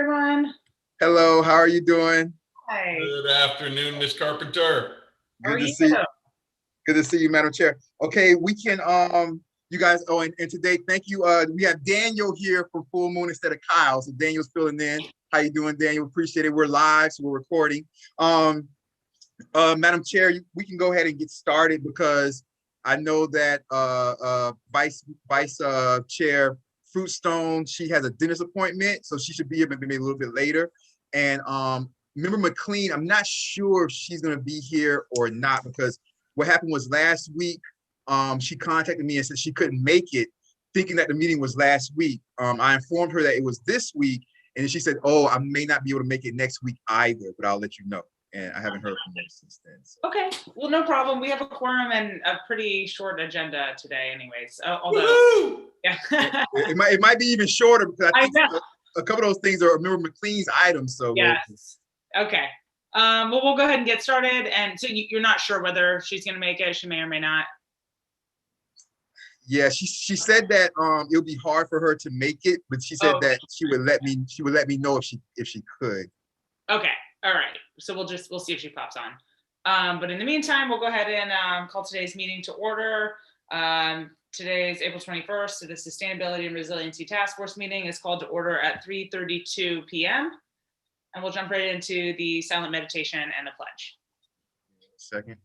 everyone. Hello, how are you doing? Hi. Good afternoon, Ms. Carpenter. How are you? Good to see you, Madam Chair. Okay, we can you guys, and today, thank you. We have Daniel here for Full Moon instead of Kyle. So Daniel's filling in. How you doing, Daniel? Appreciate it. We're live, so we're recording. Madam Chair, we can go ahead and get started because I know that Vice Chair Fruitstone, she has a dentist appointment, so she should be here maybe a little bit later. And Member McLean, I'm not sure if she's going to be here or not, because what happened was last week, she contacted me and said she couldn't make it, thinking that the meeting was last week. I informed her that it was this week, and she said, oh, I may not be able to make it next week either, but I'll let you know. And I haven't heard from her since then. So. Okay, well, no problem. We have a quorum and a pretty short agenda today anyways, although, yeah. it might be even shorter because I think a couple of those things are Member McLean's items. So yes. Okay. Well, we'll go ahead and get started. And so you're not sure whether she's going to make it. She may or may not. Yeah, she said that it'll be hard for her to make it, but she said that she would let me know if she could. Okay. All right. So we'll see if she pops on. But in the meantime, we'll go ahead and call today's meeting to order. Today is April 21st. So the Sustainability and Resiliency Task Force meeting is called to order at 3:32 p.m. And we'll jump right into the silent meditation and the pledge. Second.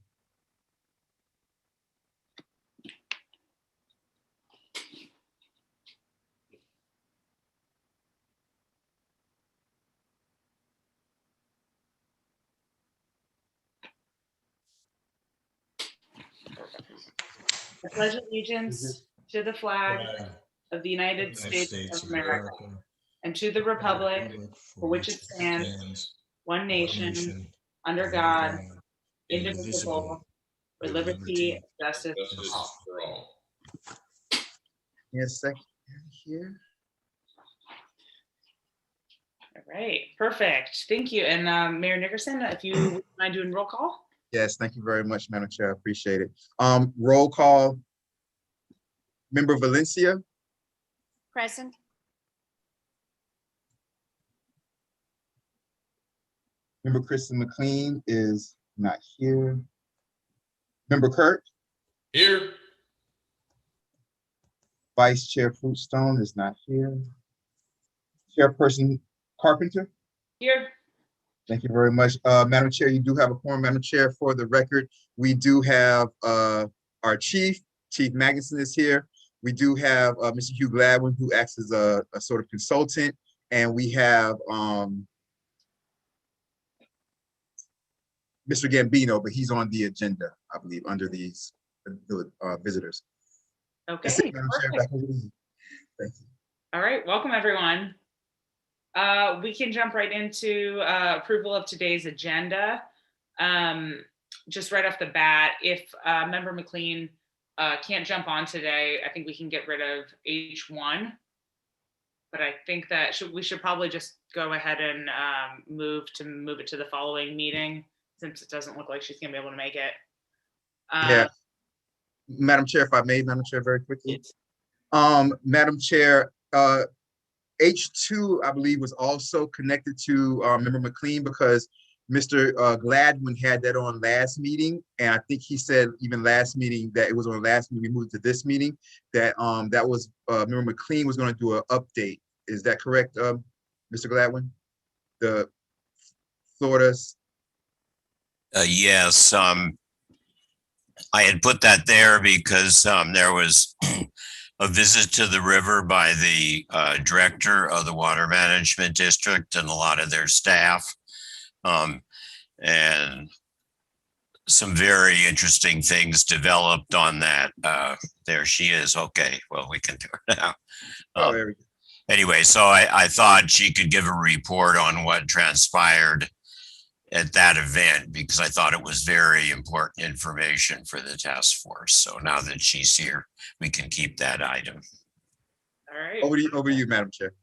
I pledge allegiance to the flag of the United States of America and to the republic for which it stands, one nation, under God, indivisible, with liberty and justice for all. Yes, second here. All right, perfect. Thank you. And Mayor Nickerson, if you would mind doing roll call. Yes, thank you very much, Madam Chair. I appreciate it. Roll call. Member Valencia. Present. Member Kristen McLean is not here. Member Kurt. Here. Vice Chair Fruitstone is not here. Chairperson Carpenter. Here. Thank you very much. Madam Chair, you do have a quorum. Madam Chair, for the record, we do have our Chief Magnuson is here. We do have Mr. Hugh Gladwin, who acts as a sort of consultant, and we have Mr. Gambino, but he's on the agenda, I believe, under these visitors. Okay. Madam Chair, back over to you. Thank you. All right, welcome everyone. We can jump right into approval of today's agenda. Just right off the bat, if Member McLean can't jump on today, I think we can get rid of H1. But I think that we should probably just go ahead and move it to the following meeting, since it doesn't look like she's gonna be able to make it. Yeah. Madam Chair, if I may, Madam Chair, very quickly. Madam Chair, H2, I believe, was also connected to Member McLean because Mr. Gladwin had that on last meeting, and I think he said even last meeting that it was on last meeting, we moved to this meeting, that that was Member McLean was going to do an update. Is that correct, Mr. Gladwin? The Florida's. Yes, I had put that there because there was a visit to the river by the director of the Water Management District and a lot of their staff. And some very interesting things developed on that. There she is. Okay, well, we can do it now. There we go. Anyway, so I thought she could give a report on what transpired at that event, because I thought it was very important information for the task force. So now that she's here, we can keep that item. All right. Over to you, Madam Chair.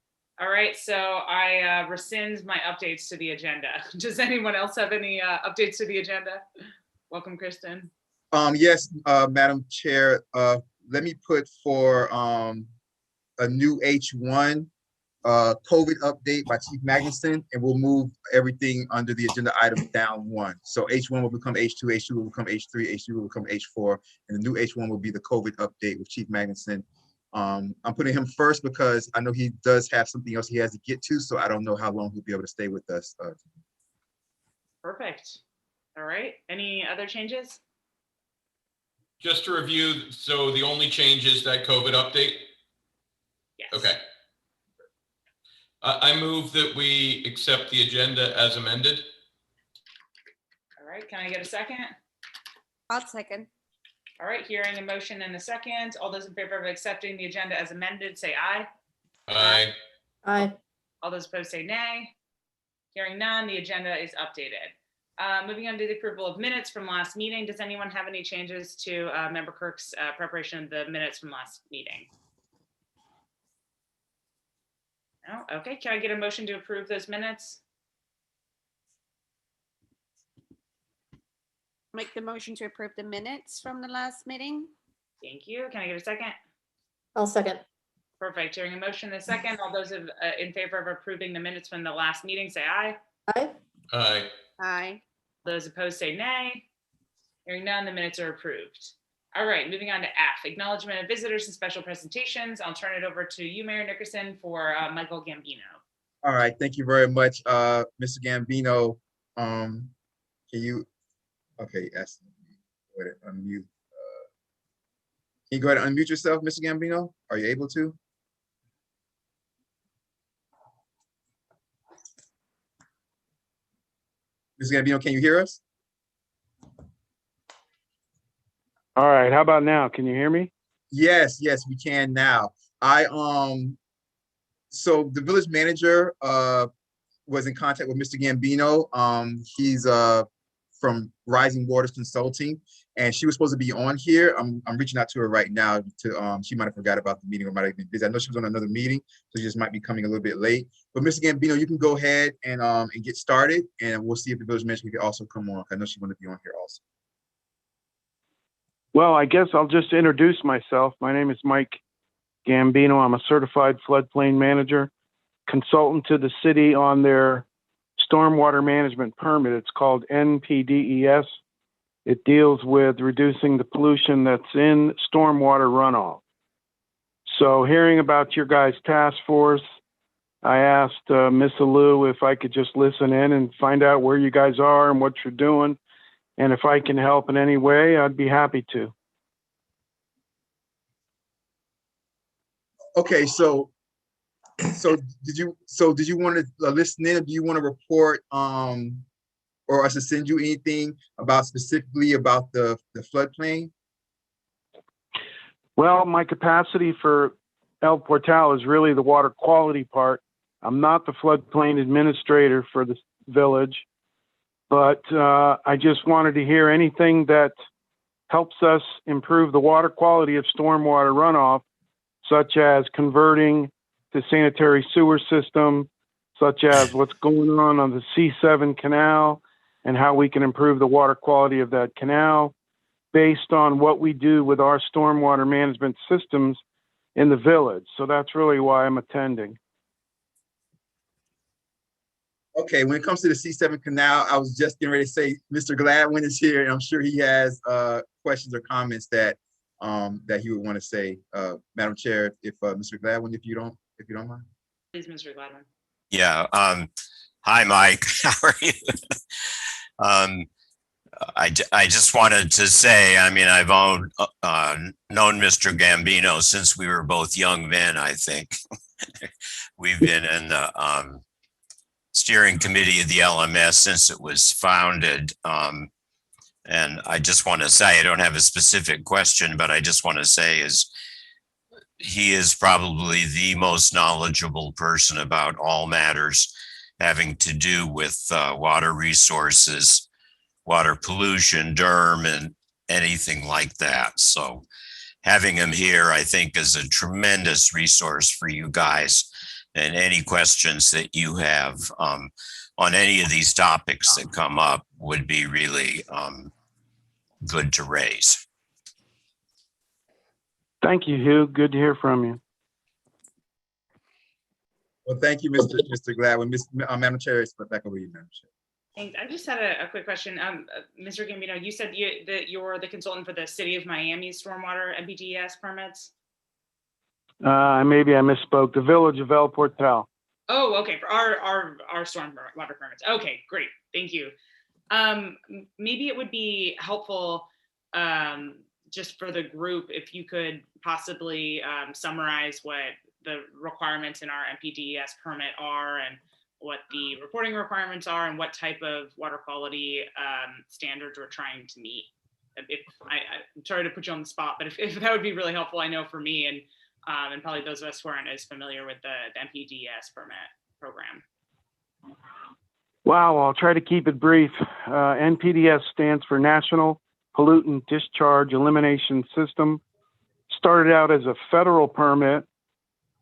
All right, so I rescind my updates to the agenda. Does anyone else have any updates to the agenda? Welcome, Kristen. Yes, Madam Chair, let me put for a new H1 COVID update by Chief Magnuson, and we'll move everything under the agenda item down one. So H1 will become H2, H2 will become H3, H3 will become H4, and the new H1 will be the COVID update with Chief Magnuson. I'm putting him first because I know he does have something else he has to get to, so I don't know how long he'll be able to stay with us. Perfect. All right. Any other changes? Just to review, so the only change is that COVID update? Yes. Okay. I move that we accept the agenda as amended. All right. Can I get a second? I'll second. All right. Hearing a motion and a second. All those in favor of accepting the agenda as amended, say aye. Aye. Aye. All those opposed say nay. Hearing none, the agenda is updated. Moving on to the approval of minutes from last meeting. Does anyone have any changes to Member Kirk's preparation of the minutes from last meeting? No? Okay. Can I get a motion to approve those minutes? Make the motion to approve the minutes from the last meeting. Thank you. Can I get a second? I'll second. Perfect. Hearing a motion and a second. All those in favor of approving the minutes from the last meeting, say aye. Aye. Aye. Aye. Those opposed say nay. Hearing none, the minutes are approved. All right, moving on to F, acknowledgement of visitors and special presentations. I'll turn it over to you, Mayor Nickerson, for Michael Gambino. All right, thank you very much, Mr. Gambino. Can you, okay, yes, go ahead, unmute. Can you go ahead and unmute yourself, Mr. Gambino? Are you able to? Mr. Gambino, can you hear us? All right, how about now? Can you hear me? Yes, yes, we can now. So the village manager was in contact with Mr. Gambino. He's from Rising Waters Consulting, and she was supposed to be on here. I'm reaching out to her right now to she might have forgot about the meeting or might have been busy. I know she was on another meeting, so she just might be coming a little bit late. But Mr. Gambino, you can go ahead and get started, and we'll see if the village manager can also come on. I know she wanted to be on here also. Well, I guess I'll just introduce myself. My name is Mike Gambino. I'm a certified floodplain manager, consultant to the city on their stormwater management permit. It's called NPDES. It deals with reducing the pollution that's in stormwater runoff. So hearing about your guys' task force, I asked Miss Alou if I could just listen in and find out where you guys are and what you're doing. And if I can help in any way, I'd be happy to. Okay, so did you want to listen in, or do you want to report or us to send you anything specifically about the floodplain? Well, my capacity for El Portal is really the water quality part. I'm not the floodplain administrator for the village, but I just wanted to hear anything that helps us improve the water quality of stormwater runoff, such as converting the sanitary sewer system, such as what's going on the C7 canal and how we can improve the water quality of that canal based on what we do with our stormwater management systems in the village. So that's really why I'm attending. Okay, when it comes to the C7 canal, I was just getting ready to say Mr. Gladwin is here, and I'm sure he has questions or comments that he would want to say. Madam Chair, if Mr. Gladwin, if you don't mind. Please, Mr. Gladwin. Yeah. Hi, Mike. How are you? I just wanted to say, I mean, I've known Mr. Gambino since we were both young men, I think. We've been in the steering committee of the LMS since it was founded. And I just want to say, I don't have a specific question, but I just want to say he is probably the most knowledgeable person about all matters having to do with water resources, water pollution, DERM, and anything like that. So having him here, I think, is a tremendous resource for you guys, and any questions that you have on any of these topics that come up would be really good to raise. Thank you, Hugh. Good to hear from you. Well, thank you, Mr. Gladwin. Madam Chair, it's back over to you, Madam Chair. Thanks. I just had a quick question. Mr. Gambino, you said that you're the consultant for the City of Miami's stormwater MPDES permits? Maybe I misspoke. The Village of El Portal. Oh, okay. For our stormwater permits. Okay, great. Thank you. Maybe it would be helpful just for the group if you could possibly summarize what the requirements in our MPDES permit are and what the reporting requirements are and what type of water quality standards we're trying to meet. I'm sorry to put you on the spot, but if that would be really helpful, I know for me and probably those of us who aren't as familiar with the MPDES permit program. Wow, I'll try to keep it brief. NPDES stands for National Pollutant Discharge Elimination System. Started out as a federal permit.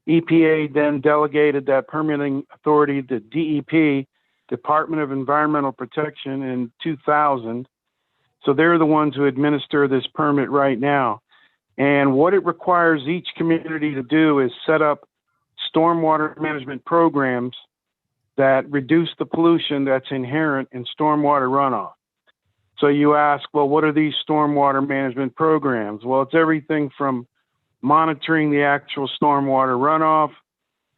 EPA then delegated that permitting authority to DEP, Department of Environmental Protection, in 2000. So they're the ones who administer this permit right now. And what it requires each community to do is set up stormwater management programs that reduce the pollution that's inherent in stormwater runoff. So you ask, well, what are these stormwater management programs? Well, it's everything from monitoring the actual stormwater runoff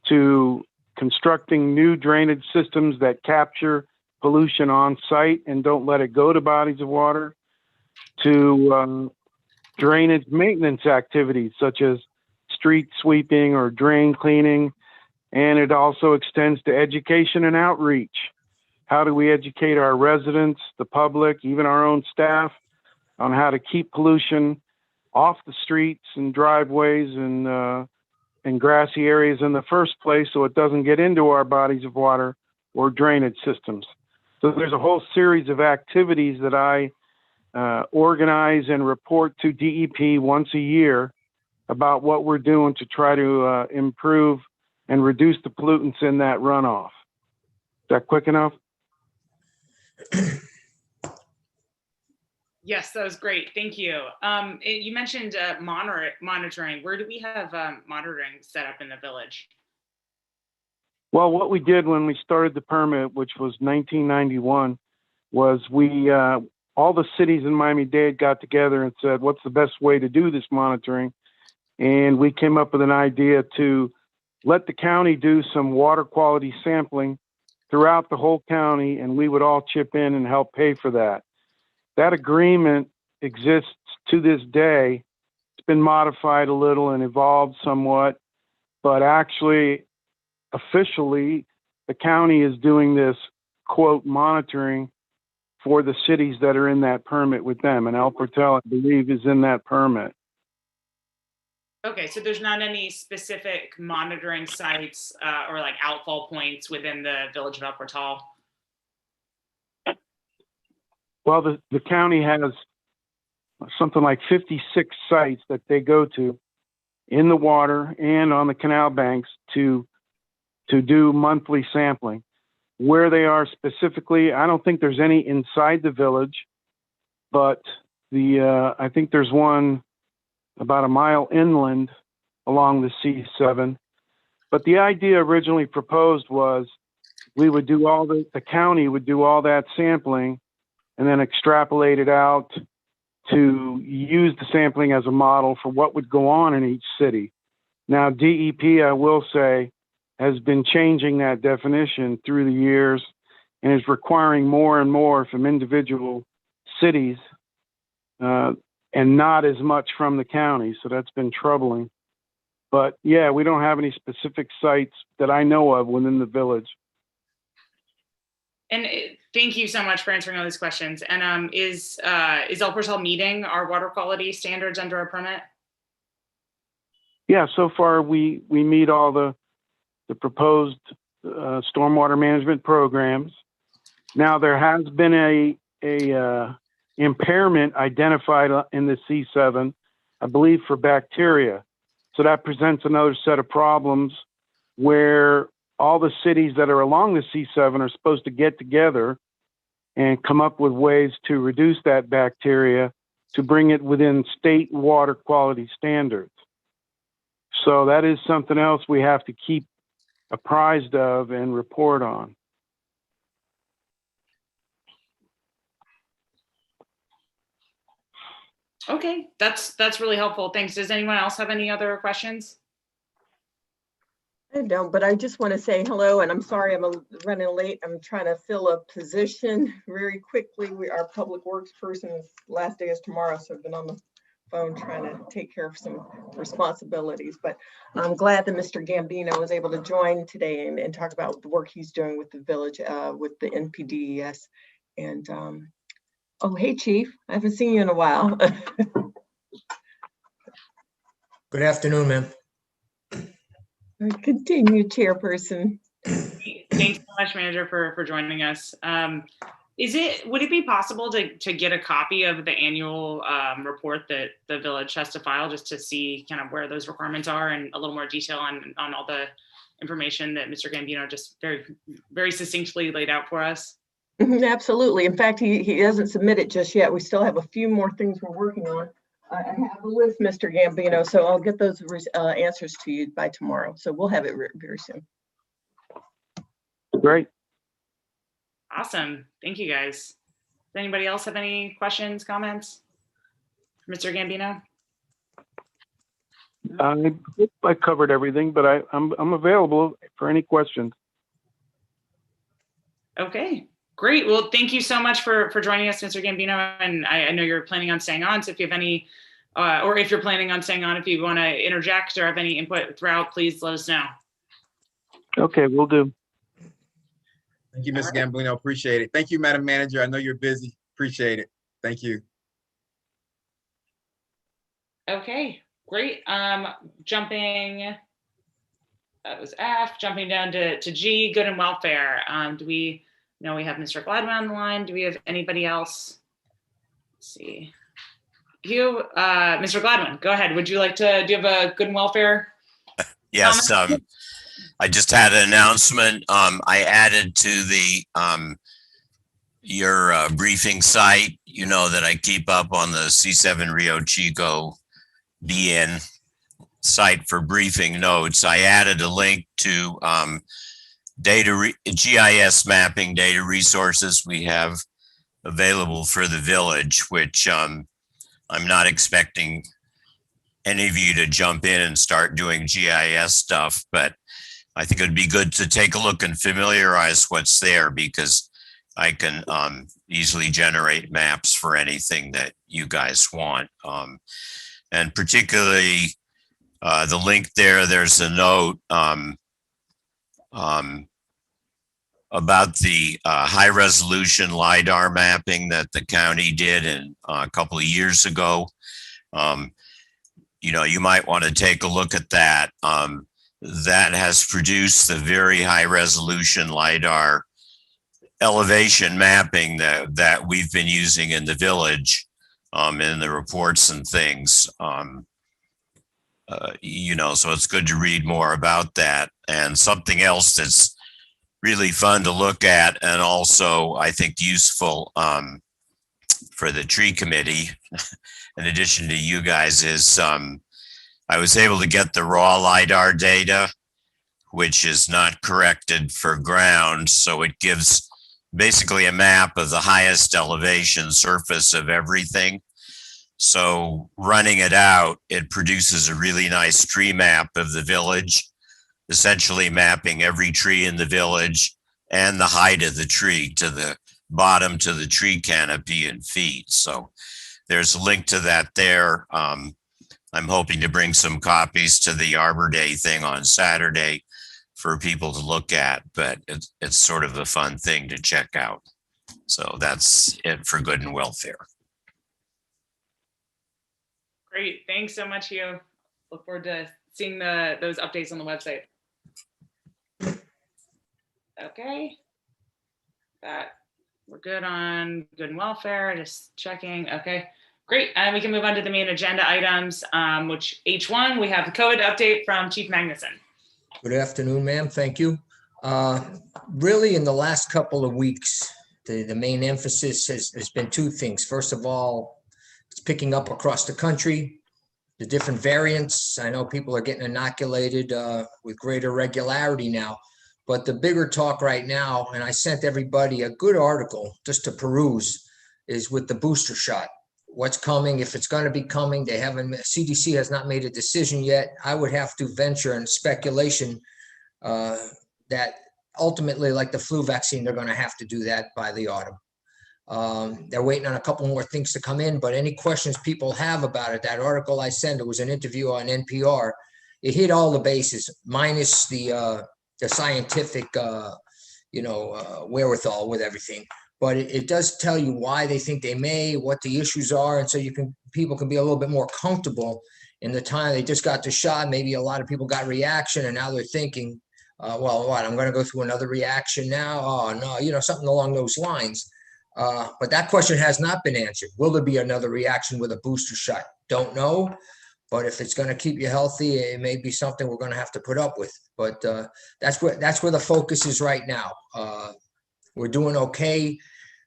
to constructing new drainage systems that capture pollution on site and don't let it go to bodies of water, to drainage maintenance activities such as street sweeping or drain cleaning. And it also extends to education and outreach. How do we educate our residents, the public, even our own staff on how to keep pollution off the streets and driveways and grassy areas in the first place so it doesn't get into our bodies of water or drainage systems. So there's a whole series of activities that I organize and report to DEP once a year about what we're doing to try to improve and reduce the pollutants in that runoff. Is that quick enough? Yes, that was great. Thank you. You mentioned monitoring. Where do we have monitoring set up in the village? Well, what we did when we started the permit, which was 1991, was all the cities in Miami-Dade got together and said, what's the best way to do this monitoring? And we came up with an idea to let the county do some water quality sampling throughout the whole county, and we would all chip in and help pay for that. That agreement exists to this day. It's been modified a little and evolved somewhat, but actually, officially, the county is doing this, quote, monitoring for the cities that are in that permit with them. And El Portal, I believe, is in that permit. Okay, so there's not any specific monitoring sites or like outfall points within the village of El Portal? Well, the county has something like 56 sites that they go to in the water and on the canal banks to do monthly sampling. Where they are specifically, I don't think there's any inside the village, but I think there's one about a mile inland along the C7. But the idea originally proposed was we would do the county would do all that sampling and then extrapolate it out to use the sampling as a model for what would go on in each city. Now, DEP, I will say, has been changing that definition through the years and is requiring more and more from individual cities and not as much from the county. So that's been troubling. But yeah, we don't have any specific sites that I know of within the village. And thank you so much for answering all these questions. And is El Portal meeting our water quality standards under our permit? Yeah, so far we meet all the proposed stormwater management programs. Now there has been a impairment identified in the C7, I believe, for bacteria. So that presents another set of problems where all the cities that are along the C7 are supposed to get together and come up with ways to reduce that bacteria to bring it within state water quality standards. So that is something else we have to keep apprised of and report on. Okay, that's really helpful. Thanks. Does anyone else have any other questions? I don't, but I just want to say hello, and I'm sorry I'm running late. I'm trying to fill a position very quickly. Our public works person's last day is tomorrow, so I've been on the phone trying to take care of some responsibilities. But I'm glad that Mr. Gambino was able to join today and talk about the work he's doing with the village, with the NPDES. And oh, hey, Chief, I haven't seen you in a while. Good afternoon, ma'am. Continue, Chairperson. Thanks so much, Manager, for joining us. Would it be possible to get a copy of the annual report that the village has to file, just to see kind of where those requirements are and a little more detail on all the information that Mr. Gambino just very, very succinctly laid out for us? Absolutely. In fact, he hasn't submitted just yet. We still have a few more things we're working on. I have a list, Mr. Gambino, so I'll get those answers to you by tomorrow. So we'll have it very soon. Great. Awesome. Thank you, guys. Does anybody else have any questions, comments? Mr. Gambino? I covered everything, but I'm available for any questions. Okay, great. Well, thank you so much for joining us, Mr. Gambino. And I know you're planning on staying on. So if you have any, or if you're planning on staying on, if you want to interject or have any input throughout, please let us know. Okay, we'll do. Thank you, Mr. Gambino. Appreciate it. Thank you, Madam Manager. I know you're busy. Appreciate it. Thank you. Okay, great. Jumping, that was F, jumping down to G, good and welfare. Do we know we have Mr. Gladwin on the line? Do we have anybody else? Let's see. You, Mr. Gladwin, go ahead. Would you like to, do you have a good and welfare? Yes, I just had an announcement. I added to the your briefing site, you know, that I keep up on the C7 Rio Chico BN site for briefing notes. I added a link to GIS mapping data resources we have available for the village, which I'm not expecting any of you to jump in and start doing GIS stuff, but I think it'd be good to take a look and familiarize what's there, because I can easily generate maps for anything that you guys want. And particularly the link there's a note about the high resolution LiDAR mapping that the county did a couple of years ago. You know, you might want to take a look at that. That has produced the very high resolution LiDAR elevation mapping that we've been using in the village, in the reports and things. You know, so it's good to read more about that. And something else that's really fun to look at, and also I think useful for the tree committee, in addition to you guys, is I was able to get the raw LiDAR data, which is not corrected for ground. So it gives basically a map of the highest elevation surface of everything. So running it out, it produces a really nice tree map of the village, essentially mapping every tree in the village and the height of the tree to the bottom to the tree canopy in feet. So there's a link to that there. I'm hoping to bring some copies to the Arbor Day thing on Saturday for people to look at, but it's sort of a fun thing to check out. So that's it for good and welfare. Great, thanks so much, Hugh. Look forward to seeing those updates on the website. Okay, we're good on good and welfare, just checking. Okay, great. And we can move on to the main agenda items, which H1, we have the code update from Chief Magnuson. Good afternoon, ma'am. Thank you. Really, in the last couple of weeks, the main emphasis has been two things. First of all, it's picking up across the country. the different variants. I know people are getting inoculated with greater regularity now. But the bigger talk right now, and I sent everybody a good article just to peruse, is with the booster shot. What's coming, if it's going to be coming, they haven't, CDC has not made a decision yet. I would have to venture in speculation that ultimately, like the flu vaccine, they're going to have to do that by the autumn. They're waiting on a couple more things to come in, but any questions people have about it, that article I sent, it was an interview on NPR. It hit all the bases, minus the scientific, wherewithal with everything. But it does tell you why they think they may, what the issues are, and so people can be a little bit more comfortable in the time they just got the shot. Maybe a lot of people got reaction, and now they're thinking, well, what? I'm going to go through another reaction now? Oh no, something along those lines. But that question has not been answered. Will there be another reaction with a booster shot? Don't know. But if it's going to keep you healthy, it may be something we're going to have to put up with. But that's where the focus is right now. We're doing okay.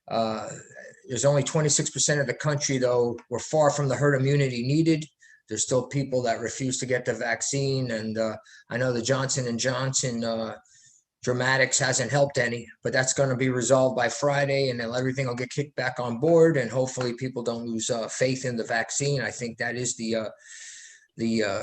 There's only 26% of the country, though. We're far from the herd immunity needed. There's still people that refuse to get the vaccine. And I know the Johnson & Johnson dramatics hasn't helped any, but that's going to be resolved by Friday, and then everything will get kicked back on board. And hopefully people don't lose faith in the vaccine. I think that is the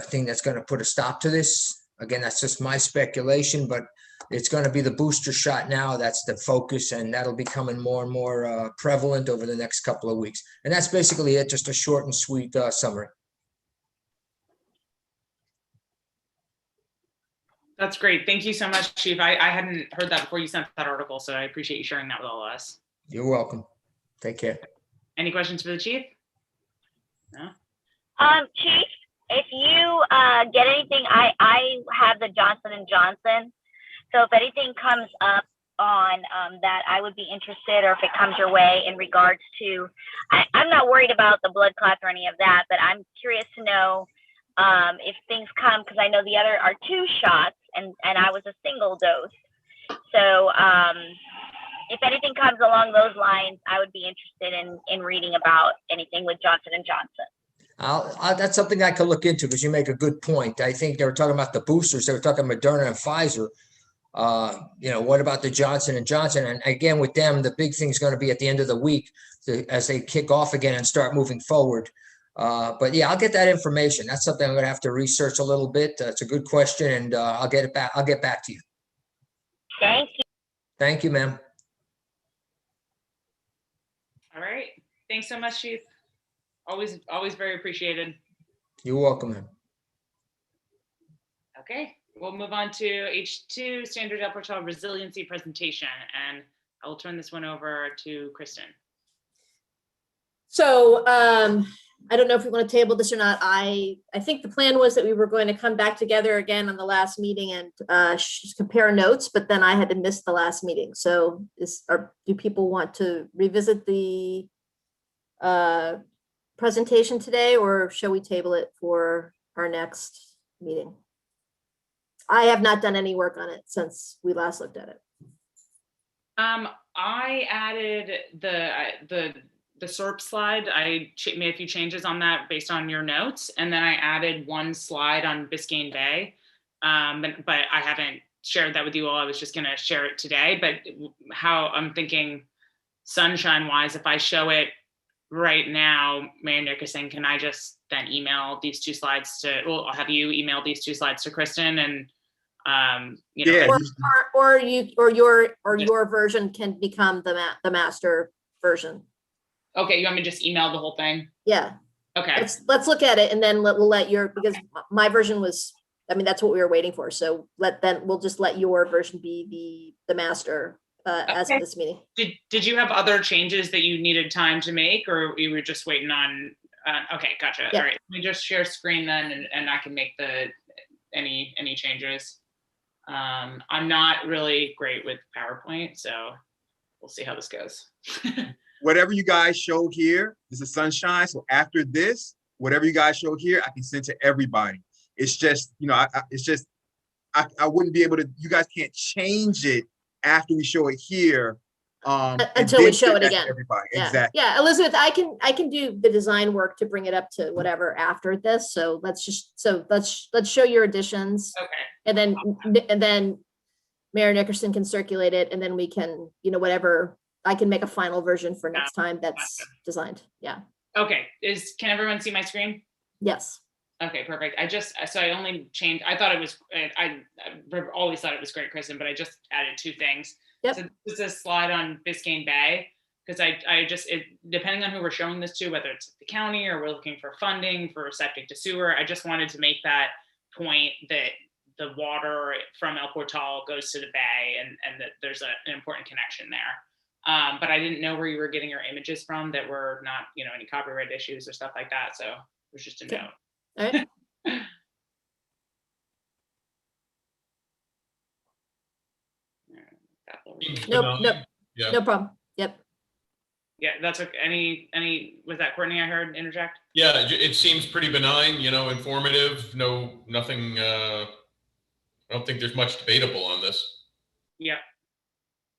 thing that's going to put a stop to this. Again, that's just my speculation, but it's going to be the booster shot now. That's the focus, and that'll be becoming more and more prevalent over the next couple of weeks. And that's basically it, just a short and sweet summary. That's great. Thank you so much, Chief. I hadn't heard that before you sent that article, so I appreciate you sharing that with all of us. You're welcome. Take care. Any questions for the Chief? No? Chief, if you get anything, I have the Johnson & Johnson. So if anything comes up on that, I would be interested, or if it comes your way in regards to, I'm not worried about the blood clots or any of that, but I'm curious to know if things come, because I know the other are 2 shots and I was a single dose. So if anything comes along those lines, I would be interested in reading about anything with Johnson & Johnson. That's something I could look into, because you make a good point. I think they were talking about the boosters. They were talking Moderna and Pfizer. What about the Johnson & Johnson? And again, with them, the big thing is going to be at the end of the week as they kick off again and start moving forward. But yeah, I'll get that information. That's something I'm going to have to research a little bit. It's a good question, and I'll get back to you. Thank you. Thank you, ma'am. All right. Thanks so much, Chief. Always very appreciated. You're welcome, ma'am. Okay, we'll move on to H2, Standard El Portal Resiliency presentation, and I'll turn this one over to Kristen. So I don't know if we want to table this or not. I think the plan was that we were going to come back together again on the last meeting and compare notes, but then I had to miss the last meeting. So do people want to revisit the presentation today, or shall we table it for our next meeting? I have not done any work on it since we last looked at it. I added the SERP slide. I made a few changes on that based on your notes, and then I added one slide on Biscayne Bay, but I haven't shared that with you all. I was just going to share it today, but how I'm thinking sunshine wise, if I show it right now, Mary Nick is saying, can I just then email these 2 slides I'll have you email these 2 slides to Kristen, and Yeah. or your version can become the master version. Okay, you want me to just email the whole thing? Yeah. Okay. Let's look at it, and then we'll let your, because my version was, I mean, that's what we were waiting for. So we'll just let your version be the master as of this meeting. Did you have other changes that you needed time to make, or you were just waiting on? Okay, gotcha. Yeah. All right, let me just share screen then, and I can make any changes. I'm not really great with PowerPoint, so we'll see how this goes. Whatever you guys showed here, this is sunshine. So after this, whatever you guys showed here, I can send to everybody. It's just, I wouldn't be able to, you guys can't change it after we show it here And Until we then show send it that to again. everybody. Yeah. Exactly. Yeah, Elizabeth, I can do the design work to bring it up to whatever after this. So let's show your additions, Okay. and then Mayor Nickerson can circulate it, and then we can, whatever, I can make a final version for next time that's designed. Yeah. Okay. Can everyone see my screen? Yes. Okay, perfect. I only changed, I thought it was, I've always thought it was Great Kristen, but I just added 2 things. Yep. So this is a slide on Biscayne Bay, because depending on who we're showing this to, whether it's the county or we're looking for funding for septic to sewer, I just wanted to make that point that the water from El Portal goes to the bay, and that there's an important connection there. But I didn't know where you were getting your images from that were not, any copyright issues or stuff like that. So it was just a note. All right. Nope. Yeah. No problem. Yep. Yeah, that's okay. Was that Courtney I heard interject? Yeah, it seems pretty benign, informative, nothing, I don't think there's much debatable on this. Yeah.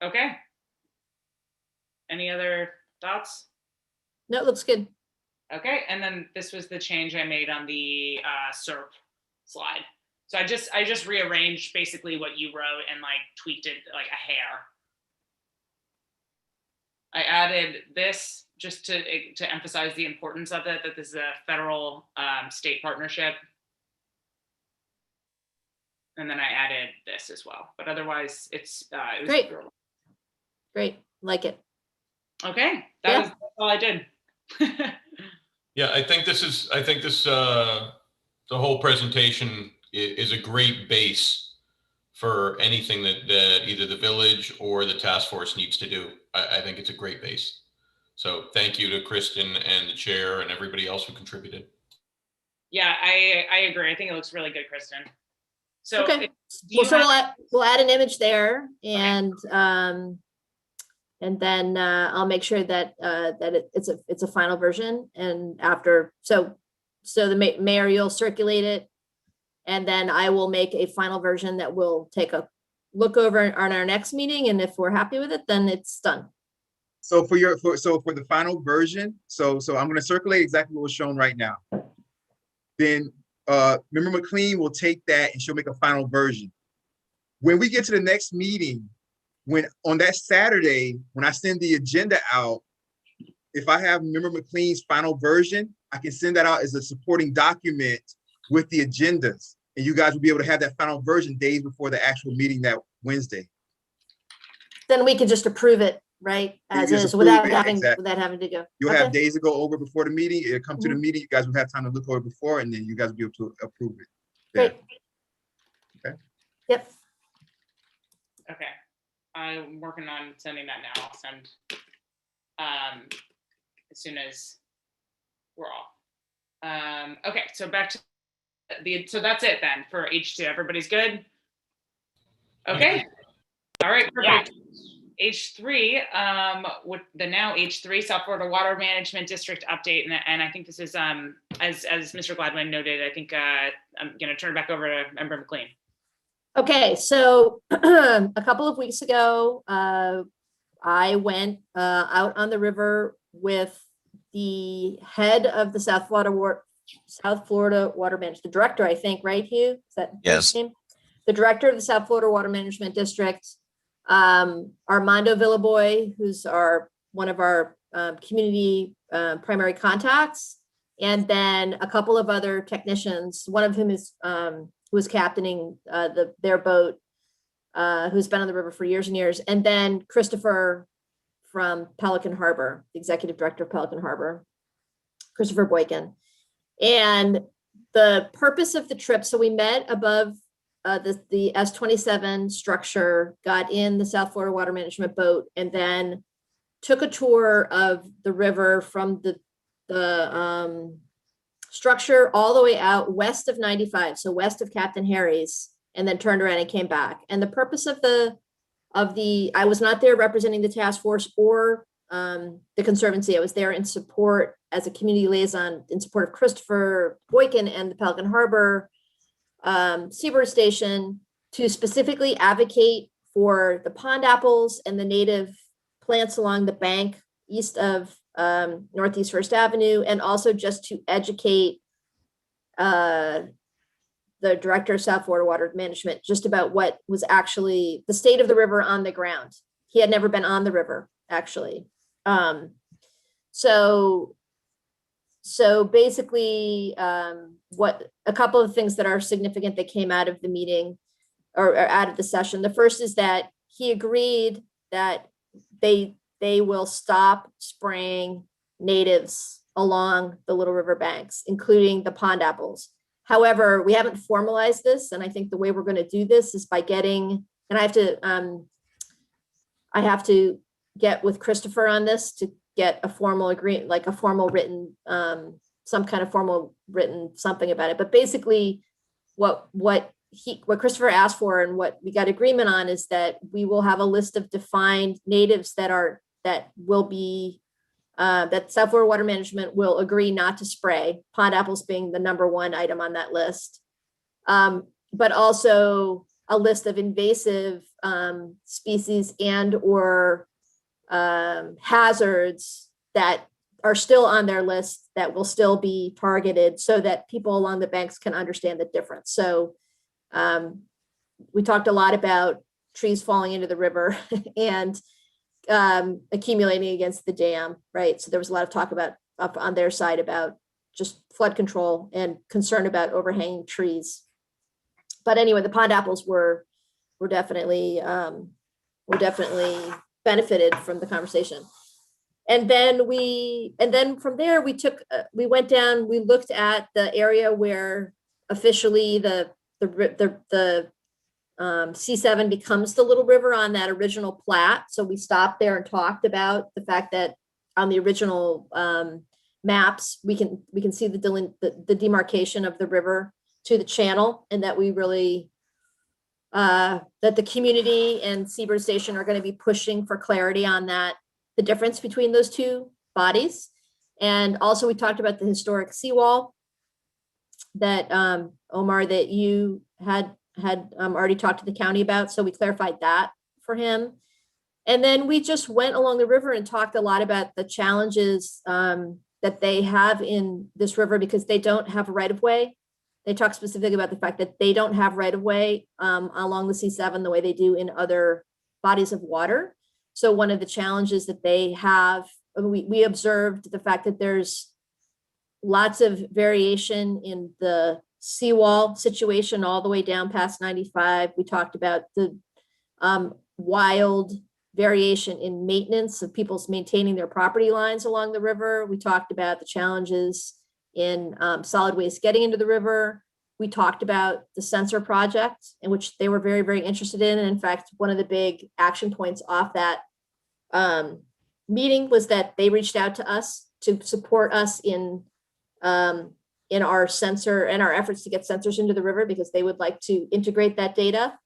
Okay. Any other thoughts? No, it looks good. Okay, and then this was the change I made on the SERP slide. So I just rearranged basically what you wrote and tweaked it like a hair. I added this just to emphasize the importance of it, that this is a federal state partnership. And then I added this as well, but otherwise it was great. Great, like it. Okay, that's all I did. Yeah, I think the whole presentation is a great base for anything that either the village or the task force needs to do. I think it's a great base. So thank you to Kristen and the chair and everybody else who contributed. Yeah, I agree. I think it looks really good, Kristen. So okay. We'll add an image there, and then I'll make sure that it's a final version. And after, so the mayor, you'll circulate it, and then I will make a final version that we'll take a look over on our next meeting. And if we're happy with it, then it's done. So for the final version, so I'm going to circulate exactly what was shown right now. Then Member McLean will take that and she'll make a final version. When we get to the next meeting, on that Saturday, when I send the agenda out, if I have Member McLean's final version, I can send that out as a supporting document with the agendas. And you guys will be able to have that final version days before the actual meeting that Wednesday. Then we can just approve it, right? As is, without having to go. You'll have days to go over before the meeting. It'll come to the meeting. You guys will have time to look over it before, and then you guys will be able to approve it. Great. Okay. Yep. Okay. I'm working on sending that now. I'll send as soon as we're all. Okay, so back to so that's it then for H2. Everybody's good? Okay. All right, perfect. Yeah. H3, with the now H3 South Florida Water Management District update, and I think this is as Mr. Gladwin noted, I think I'm gonna turn it back over to Member McLean. Okay, so a couple of weeks ago, I went out on the river with the head of the South Florida Water Management, the director, I think, right, Hugh? Is that yes? His name? The director of the South Florida Water Management District, Armando Villaboy, who's one of our community primary contacts, and then a couple of other technicians. One of whom is who was captaining their boat, who's been on the river for years and years, and then Christopher from Pelican Harbor, the executive director of Pelican Harbor, Christopher Boykin. And the purpose of the trip, so we met above the S27 structure, got in the South Florida Water Management boat, and then took a tour of the river from the structure all the way out west of 95, so west of Captain Harry's, and then turned around and came back. And the purpose of I was not there representing the task force or the Conservancy. I was there in support as a community liaison in support of Christopher Boykin and the Pelican Harbor Seabird Station to specifically advocate for the pond apples and the native plants along the bank east of Northeast First Avenue, and also just to educate the director of South Florida Water Management just about what was actually the state of the river on the ground. He had never been on the river, actually. So basically, what a couple of things that are significant that came out of the meeting or out of the session. The first is that he agreed that they will stop spraying natives along the Little River banks, including the pond apples. However, we haven't formalized this, and I think the way we're going to do this is by getting, and I have to get with Christopher on this to get a formal agreement, like a formal written, some kind of formal written something about it. But basically, what Christopher asked for and what we got agreement on is that we will have a list of defined natives that will be that South Florida Water Management will agree not to spray, pond apples being the number one item on that list. But also a list of invasive species and or hazards that are still on their list that will still be targeted so that people along the banks can understand the difference. So we talked a lot about trees falling into the river and accumulating against the dam, right? So there was a lot of talk about up on their side about just flood control and concern about overhanging trees. But anyway, the pond apples were definitely benefited from the conversation. And then from there we went down, we looked at the area where officially the C7 becomes the Little River on that original plat. So we stopped there and talked about the fact that on the original maps, we can see the demarcation of the river to the channel, and that we really, that the community and Seabird Station are going to be pushing for clarity on that, the difference between those two bodies. And also we talked about the historic seawall that Omar, that you had already talked to the county about. So we clarified that for him. And then we just went along the river and talked a lot about the challenges that they have in this river because they don't have right of way. They talk specifically about the fact that they don't have right of way along the C7 the way they do in other bodies of water. So one of the challenges that they have, we observed the fact that there's lots of variation in the seawall situation all the way down past 95. We talked about the wild variation in maintenance of people's maintaining their property lines along the river. We talked about the challenges in solid waste getting into the river. We talked about the sensor project, in which they were very, very interested in. And in fact, one of the big action points off that meeting was that they reached out to us to support us in our sensor and our efforts to get sensors into the river, because they would like to integrate that data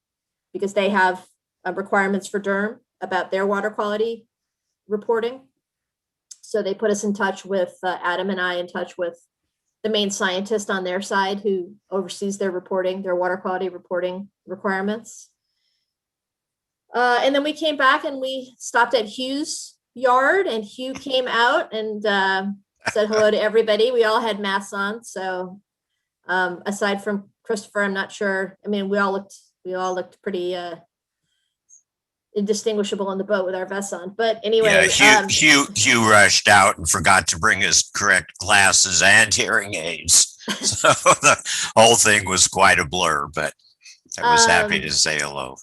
because they have requirements for DERM about their water quality reporting. So they put us in touch with Adam and I in touch with the main scientist on their side who oversees their reporting, their water quality reporting requirements. And then we came back and we stopped at Hugh's yard, and Hugh came out and said hello to everybody. We all had masks on. So aside from Christopher, I'm not sure. I mean, we all looked pretty indistinguishable on the boat with our vests on. But anyway, yeah, Hugh rushed out and forgot to bring his correct glasses and hearing aids. So the whole thing was quite a blur, but I was happy to say hello.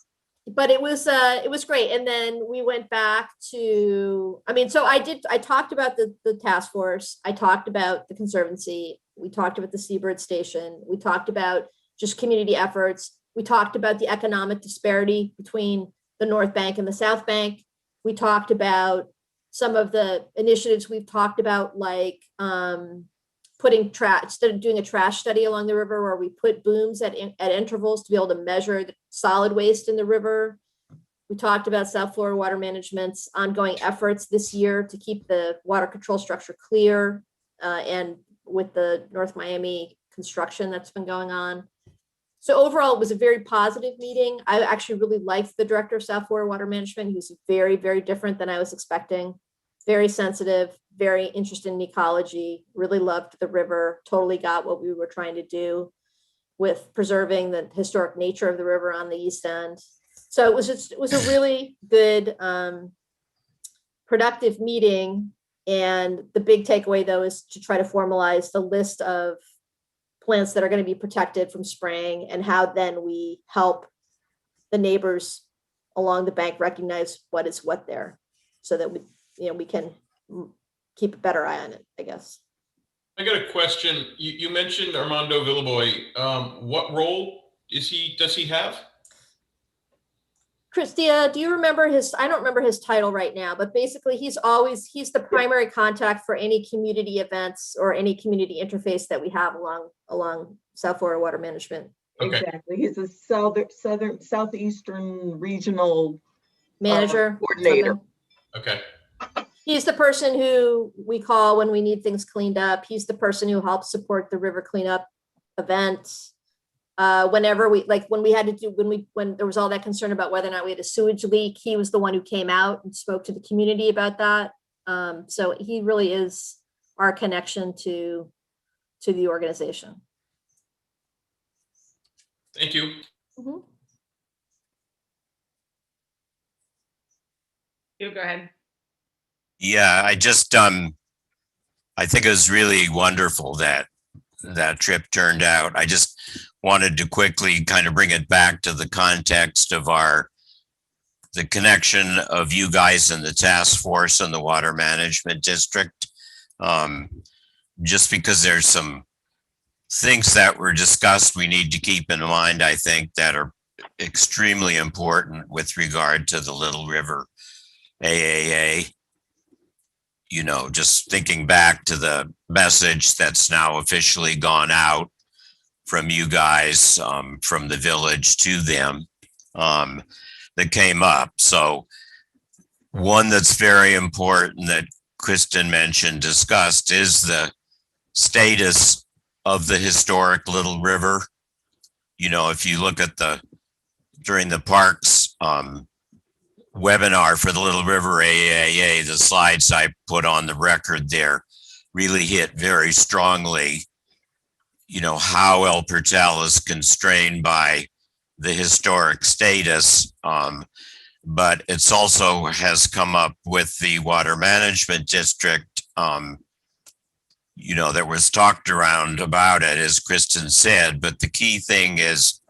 But it was great. And then we went back to, so I talked about the task force. I talked about the Conservancy. We talked about the Seabird Station. We talked about just community efforts. We talked about the economic disparity between the North Bank and the South Bank. We talked about some of the initiatives we've talked about, like putting trash, instead of doing a trash study along the river, where we put booms at intervals to be able to measure the solid waste in the river. We talked about South Florida Water Management's ongoing efforts this year to keep the water control structure clear, and with the North Miami construction that's been going on. So overall, it was a very positive meeting. I actually really liked the director of South Florida Water Management. He was very, very different than I was expecting. Very sensitive, very interested in ecology, really loved the river, totally got what we were trying to do with preserving the historic nature of the river on the east end. So it was a really good, productive meeting. And the big takeaway, though, is to try to formalize the list of plants that are going to be protected from spraying and how then we help the neighbors along the bank recognize what is what there, so that we can keep a better eye on it, I guess. I got a question. You mentioned Armando Villaboy. What role does he have? Christia, do you remember I don't remember his title right now, but basically he's the primary contact for any community events or any community interface that we have along South Florida Water Management. Okay. Exactly. He's a southeastern regional Manager. coordinator. Okay. He's the person who we call when we need things cleaned up. He's the person who helps support the river cleanup event. Whenever when there was all that concern about whether or not we had a sewage leak, he was the one who came out and spoke to the community about that. So he really is our connection to the organization. Thank you. Mm-hmm. You go ahead. Yeah, I think it was really wonderful that trip turned out. I just wanted to quickly kind of bring it back to the context of the connection of you guys in the task force and the water management district. Just because there's some things that were discussed we need to keep in mind, I think, that are extremely important with regard to the Little River AAA. Just thinking back to the message that's now officially gone out from you guys, from the village to them, that came up. So one that's very important that Kristen discussed is the status of the historic Little River. If you look at during the parks webinar for the Little River AAA, the slides I put on the record there really hit very strongly, how El Portal is constrained by the historic status. But it's also has come up with the water management district, that was talked around about it, as Kristen said. But the key thing is,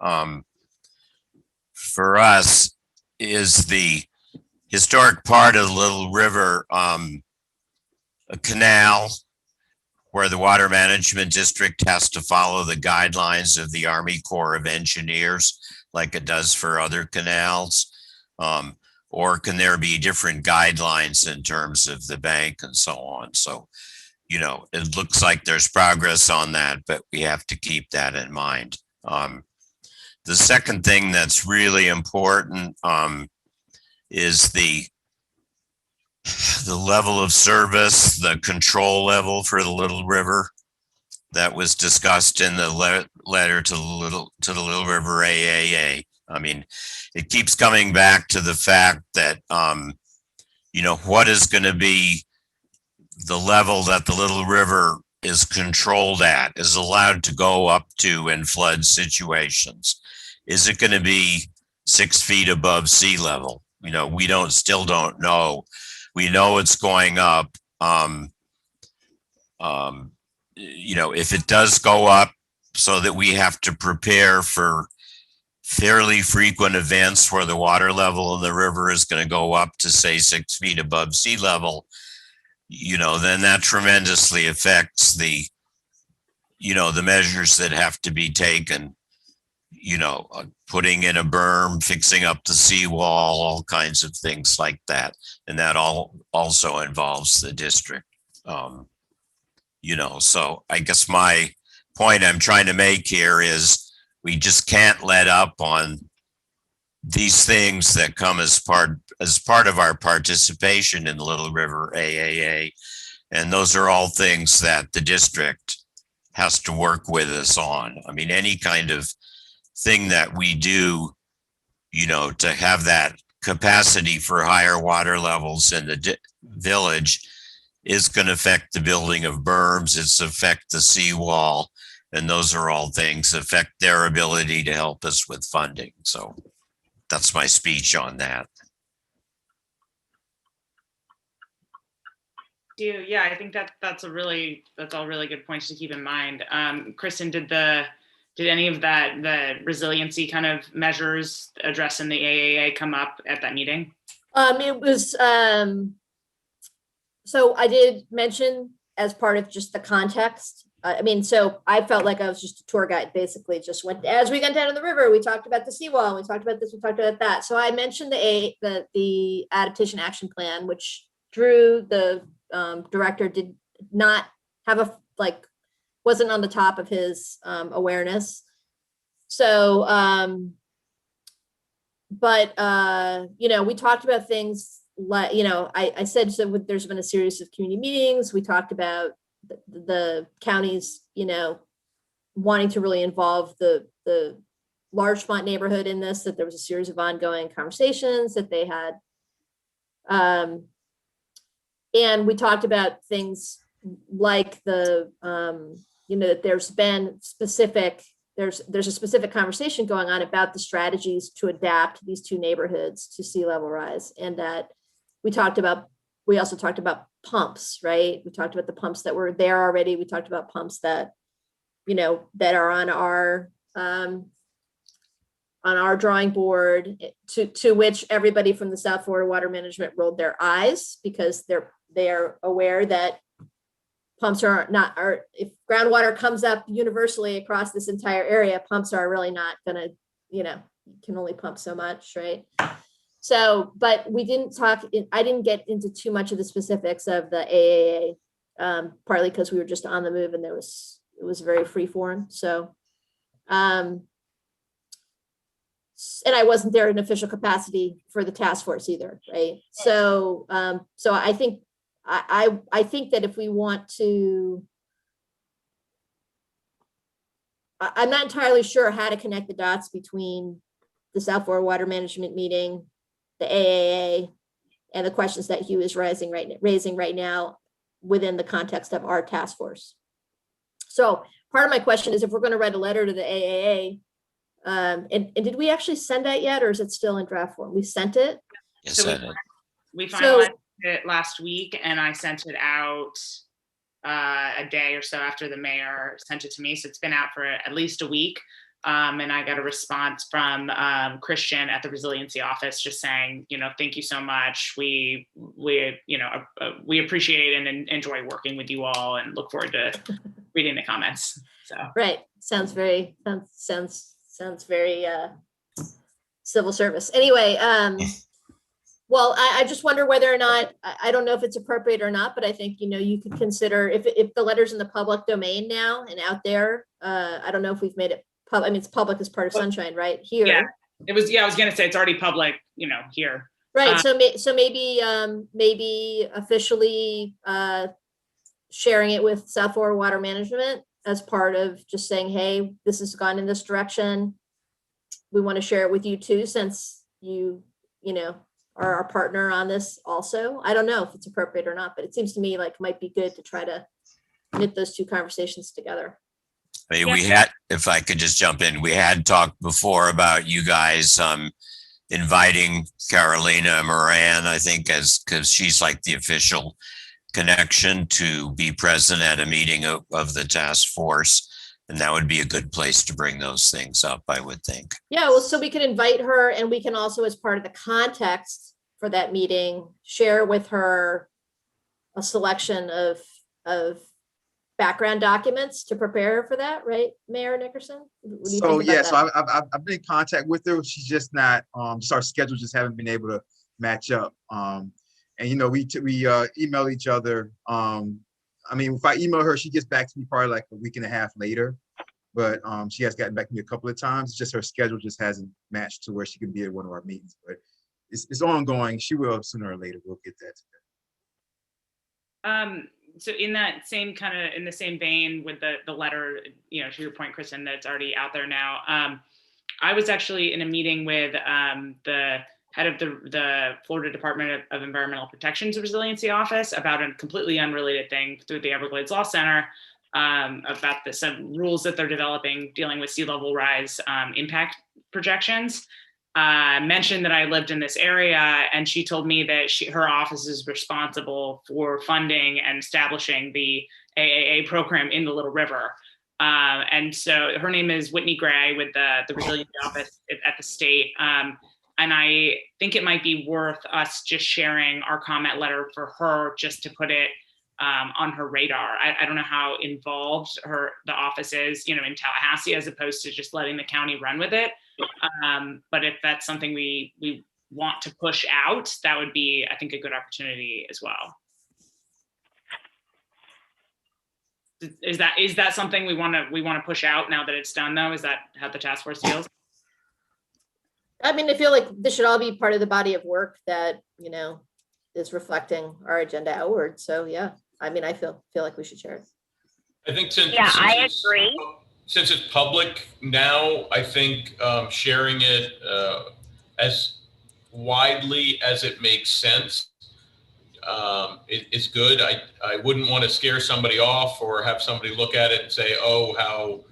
for us, is the historic part of the Little River, a canal where the water management district has to follow the guidelines of the Army Corps of Engineers, like it does for other canals? Or can there be different guidelines in terms of the bank and so on? So, it looks like there's progress on that, but we have to keep that in mind. The second thing that's really important is the level of service, the control level for the Little River that was discussed in the letter to the Little River AAA. I mean, it keeps coming back to the fact that, what is going to be the level that the Little River is controlled at, is allowed to go up to in flood situations? Is it going to be 6 feet above sea level? We still don't know. We know it's going up. If it does go up, so that we have to prepare for fairly frequent events where the water level of the river is going to go up to, say, 6 feet above sea level, then that tremendously affects the measures that have to be taken, putting in a berm, fixing up the seawall, all kinds of things like that. And that also involves the district. So I guess my point I'm trying to make here is we just can't let up on these things that come as part of our participation in the Little River AAA. And those are all things that the district has to work with us on. I mean, any kind of thing that we do, to have that capacity for higher water levels in the village is going to affect the building of berms. It's affect the seawall. And those are all things that affect their ability to help us with funding. So that's my speech on that. Yeah, I think that's all really good points to keep in mind. Kristen, did any of the resiliency kind of measures addressed in the AAA come up at that meeting? It was, so I did mention as part of just the context. So I felt like I was just a tour guide, basically. Just went as we got down to the river. We talked about the seawall. We talked about this. We talked about that. So I mentioned the adaptation action plan, which Drew, the director, did not have wasn't on the top of his awareness. So, we talked about things like, I said, so there's been a series of community meetings. We talked about the counties, wanting to really involve the Larchmont neighborhood in this, that there was a series of ongoing conversations that they had. And we talked about things like that there's a specific conversation going on about the strategies to adapt these two neighborhoods to sea level rise. And that we also talked about pumps, right? We talked about the pumps that were there already. We talked about pumps that, that are on our drawing board, to which everybody from the South Florida Water Management rolled their eyes, because they're aware that pumps if groundwater comes up universally across this entire area, pumps are really not gonna, you can only pump so much, right? So, but I didn't get into too much of the specifics of the AAA, partly because we were just on the move and it was very free form. So, and I wasn't there in official capacity for the task force either, right? So, so I think that if we want to, I'm not entirely sure how to connect the dots between the South Florida Water Management meeting, the AAA, and the questions that Hugh is raising right now within the context of our task force. So part of my question is, if we're going to write a letter to the AAA, and did we actually send that yet, or is it still in draft form? We sent it. Yes, So we finalized it last week, and I sent it out a day or so after the mayor sent it to me. So it's been out for at least a week. And I got a response from Christian at the Resiliency office just saying, thank you so much. We appreciate and enjoy working with you all, and look forward to reading the comments. So right, sounds very civil service. Anyway, well, I just wonder whether or not, I don't know if it's appropriate or not, but I think, you could consider, if the letter's in the public domain now and out there, I don't know if we've made it public. I mean, it's public as part of Sunshine, right? Here. Yeah, it was, I was going to say it's already public, here. Right. So maybe officially sharing it with South Florida Water Management as part of just saying, hey, this has gone in this direction. We want to share it with you too, since you are our partner on this also. I don't know if it's appropriate or not, but it seems to me like it might be good to try to knit those two conversations together. I mean, we had, if I could just jump in, we had talked before about you guys inviting Carolina Moran, I think, because she's like the official connection to be present at a meeting of the task force. And that would be a good place to bring those things up, I would think. Yeah, well, so we could invite her, and we can also, as part of the context for that meeting, share with her a selection of background documents to prepare her for that, right, Mayor Nickerson? So yeah, so I've been in contact with her. She's just not, just our schedules just haven't been able to match up. And we email each other. I mean, if I email her, she gets back to me probably like a week and a half later, but she has gotten back to me a couple of times. It's just her schedule just hasn't matched to where she can be at one of our meetings, but it's ongoing. She will sooner or later. We'll get that together. So in that same in the same vein with the letter, to your point, Kristen, that's already out there now. I was actually in a meeting with the head of the Florida Department of Environmental Protection's Resiliency Office about a completely unrelated thing through the Everglades Law Center, about some rules that they're developing dealing with sea level rise impact projections. Mentioned that I lived in this area, and she told me that her office is responsible for funding and establishing the AAA program in the Little River. And so her name is Whitney Gray with the Resiliency Office at the state. And I think it might be worth us just sharing our comment letter for her, just to put it on her radar. I don't know how involved the office is, in Tallahassee, as opposed to just letting the county run with it. But if that's something we want to push out, that would be, I think, a good opportunity as well. Is that something we want to push out now that it's done, though? Is that how the task force feels? I mean, I feel like this should all be part of the body of work that, is reflecting our agenda outward. So yeah, I mean, I feel like we should share it. I think I agree. Since it's public now, I think sharing it as widely as it makes sense is good. I wouldn't want to scare somebody off or have somebody look at it and say, oh, how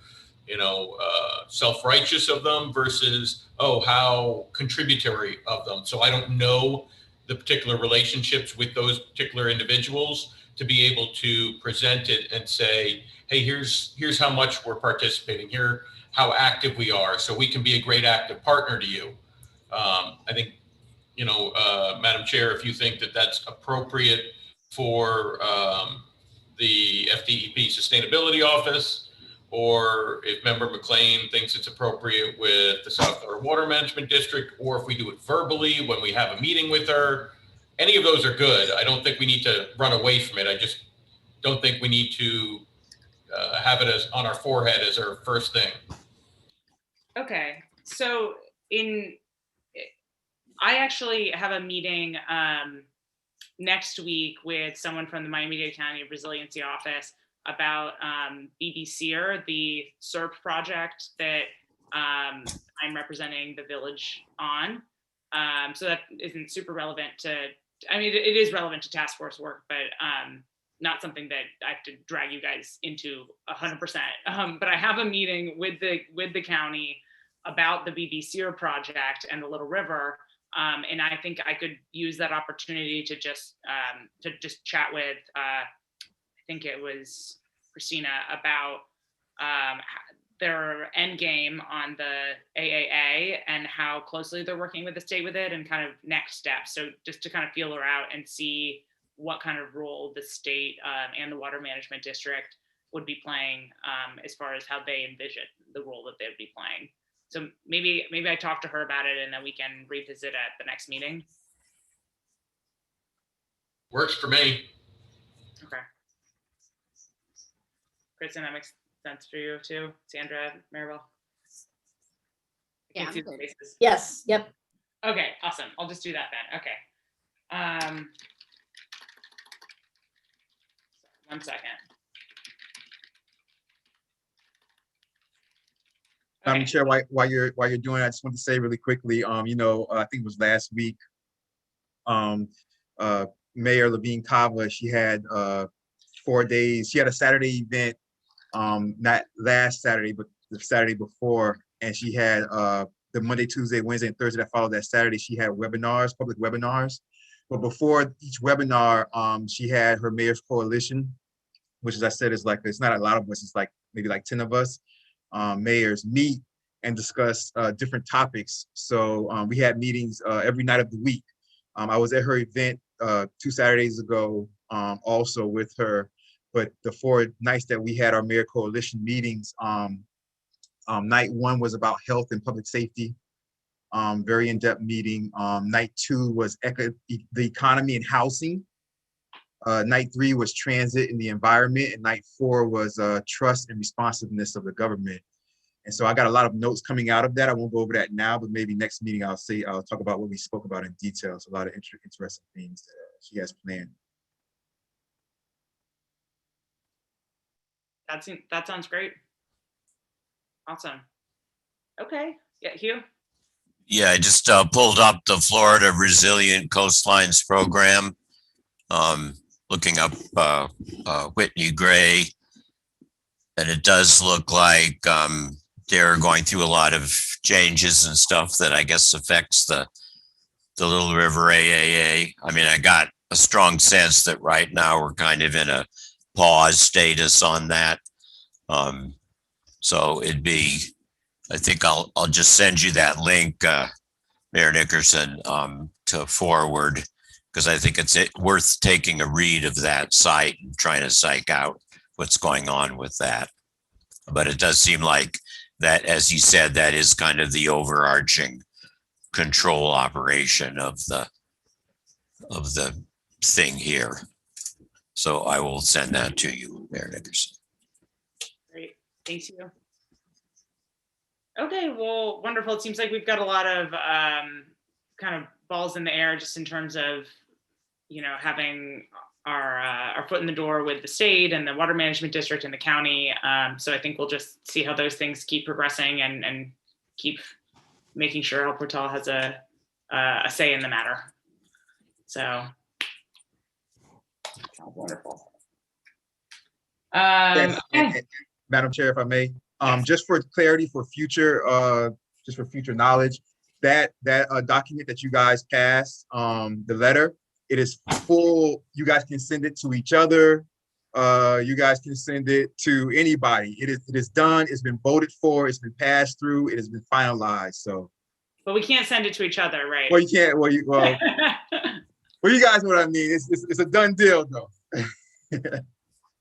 self-righteous of them versus, oh, how contributory of them. So I don't know the particular relationships with those particular individuals to be able to present it and say, hey, here's how much we're participating, here how active we are, so we can be a great active partner to you. I think, Madam Chair, if you think that that's appropriate for the FDEP Sustainability Office, or if Member McLean thinks it's appropriate with the South Florida Water Management District, or if we do it verbally when we have a meeting with her, any of those are good. I don't think we need to run away from it. I just don't think we need to have it as on our forehead as our first thing. Okay, so I actually have a meeting next week with someone from the Miami-Dade County Resiliency Office about BBCR, the SERP project that I'm representing the village on. So that isn't super relevant it is relevant to task force work, but not something that I have to drag you guys into 100%. But I have a meeting with the county about the BBCR project and the Little River. And I think I could use that opportunity to just chat with, I think it was Christina, about their end game on the AAA and how closely they're working with the state with it, and kind of next steps. So just to kind of feel her out and see what kind of role the state and the Water Management District would be playing as far as how they envision the role that they would be playing. So maybe I talk to her about it, and then we can revisit at the next meeting. Works for me. Okay. Kristen, that makes sense for you too? Sandra, Maribel? Yeah. Yes. Yep. Okay, awesome. I'll just do that then. Okay. One second. Madam Chair, while you're doing, I just want to say really quickly, I think it was last week, Mayor Levine Cava, she had 4 days. She had a Saturday event, not last Saturday, but the Saturday before, and she had the Monday, Tuesday, Wednesday, and Thursday that followed that Saturday. She had webinars, public webinars. But before each webinar, she had her mayor's coalition, which, as I said, is like, it's not a lot of us. It's like maybe like 10 of us. Mayors meet and discuss different topics. So we had meetings every night of the week. I was at her event 2 Saturdays ago also with her, but the 4 nights that we had our mayor coalition meetings, night 1 was about health and public safety, very in-depth meeting. Night 2 was the economy and housing. Night 3 was transit and the environment, and night 4 was trust and responsiveness of the government. And so I got a lot of notes coming out of that. I won't go over that now, but maybe next meeting I'll talk about what we spoke about in detail. So a lot of interesting things that she has planned. That sounds great. Awesome. Okay, Yeah, Hugh? Yeah, I just pulled up the Florida Resilient Coastlines program. Looking up Whitney Gray, and it does look like they're going through a lot of changes and stuff that I guess affects the Little River AAA. I mean, I got a strong sense that right now we're kind of in a pause status on that. So it'd be, I think I'll just send you that link, Mayor Nickerson, to forward, because I think it's worth taking a read of that site and trying to psych out what's going on with that. But it does seem like that, as you said, that is kind of the overarching control operation of the thing here. So I will send that to you, Mayor Nickerson. Great, thank you. Okay, well, wonderful. It seems like we've got a lot of kind of balls in the air just in terms of, you know, having our foot in the door with the state and the water management district and the county. So I think we'll just see how those things keep progressing and keep making sure El Portal has a say in the matter. So sounds wonderful. Yes, Okay. Madam Chair, if I may, just for clarity, for future, just for future knowledge, that document that you guys passed, the letter, it is full. You guys can send it to each other. You guys can send it to anybody. It is done. It's been voted for. It's been passed through. It has been finalized. So, But we can't send it to each other, right? well, you can't. Well, well, you guys know what I mean. It's a done deal, though.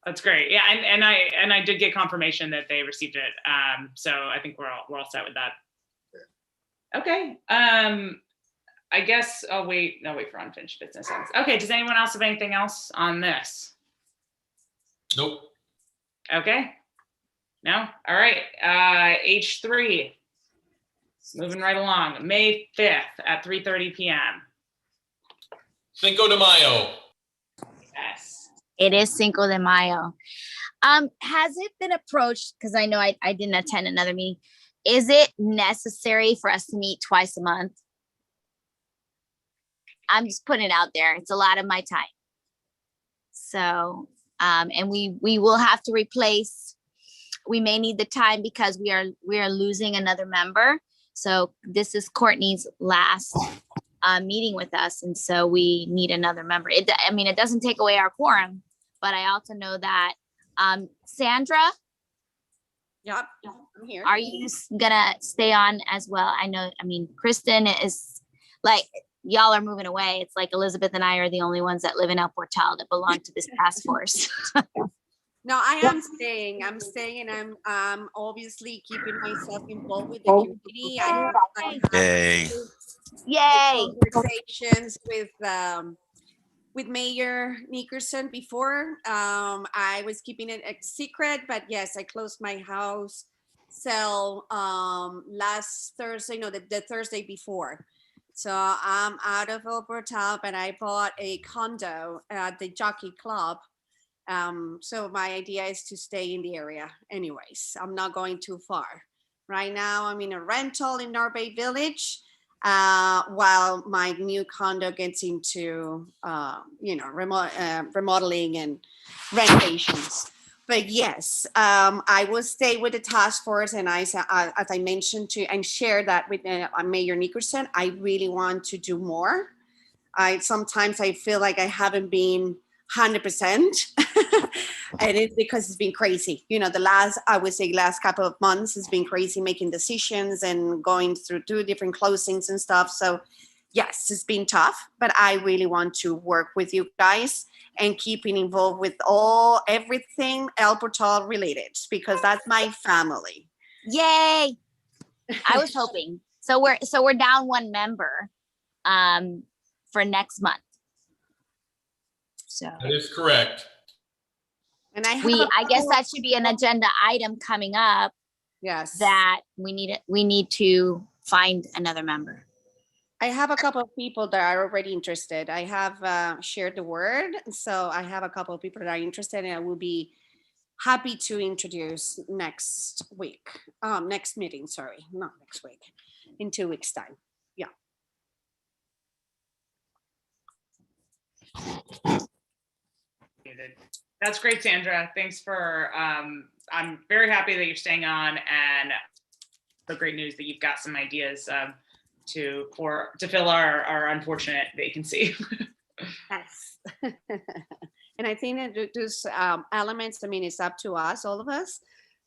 That's great. Yeah, and I did get confirmation that they received it. So I think we're all set with that. Okay. I guess I'll wait. No, wait for unfinished business. Okay. Does anyone else have anything else on this? Nope. Okay. No. All right. H3. Moving right along. May 5th at 3:30 p.m. Cinco de Mayo. Yes. It is Cinco de Mayo. Has it been approached, because I know I didn't attend another meeting, is it necessary for us to meet twice a month? I'm just putting it out there. It's a lot of my time. So, and we will have to replace, we may need the time because we are losing another member. So this is Courtney's last meeting with us. And so we need another member. I mean, it doesn't take away our quorum, but I also know that, Sandra? Yep, I'm here. Are you gonna stay on as well? I know, I mean, Kristen is like, y'all are moving away. It's like Elizabeth and I are the only ones that live in El Portal that belong to this task force. No, I am staying. I'm staying, and I'm obviously keeping myself involved with the community. I Yay. Yay. conversations with Mayor Nickerson before. I was keeping it a secret, but yes, I closed my house sale last Thursday, no, the Thursday before. So I'm out of El Portal, but I bought a condo at the Jockey Club. So my idea is to stay in the area anyways. I'm not going too far. Right now I'm in a rental in North Bay Village, while my new condo gets into, remodeling and renovations. But yes, I will stay with the task force, and as I mentioned to and share that with Mayor Nickerson, I really want to do more. Sometimes I feel like I haven't been 100%, and it's because it's been crazy. You know, last couple of months has been crazy, making decisions and going through 2 different closings and stuff. So yes, it's been tough, but I really want to work with you guys and keeping involved with everything El Portal related, because that's my family. Yay. I was hoping. So we're down 1 member for next month. So That is correct. And I guess that should be an agenda item coming up. Yes. That we need to find another member. I have a couple of people that are already interested. I have shared the word. So I have a couple of people that are interested, and I will be happy to introduce next week. Next meeting, sorry, not next week. in 2 weeks time. That's great, Sandra. Thanks for, I'm very happy that you're staying on, and the great news that you've got some ideas to fill our unfortunate vacancy. Yes. And I think that those elements, I mean, it's up to us, all of us,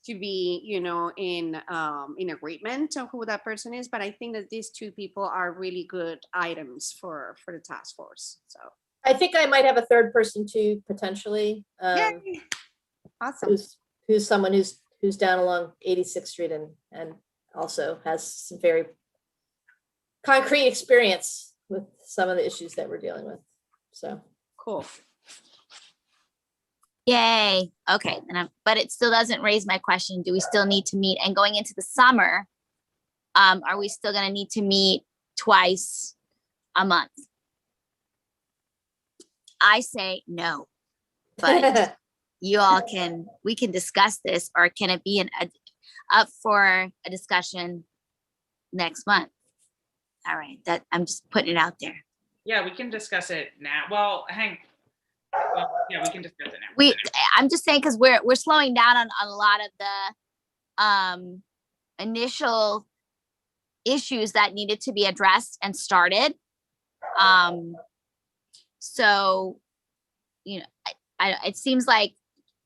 to be, in agreement on who that person is. But I think that these 2 people are really good items for the task force. So I think I might have a third person too, potentially. yay. Awesome. Who's someone who's down along 86th Street and also has some very concrete experience with some of the issues that we're dealing with. So Cool. Yay. Okay. But it still doesn't raise my question. Do we still need to meet? And going into the summer, are we still going to need to meet twice a month? I say no, but we can discuss this, or can it be up for a discussion next month? All right, that I'm just putting it out there. Yeah, we can discuss it now. Well, yeah, we can discuss it now. I'm just saying, because we're slowing down on a lot of the initial issues that needed to be addressed and started. So, it seems like,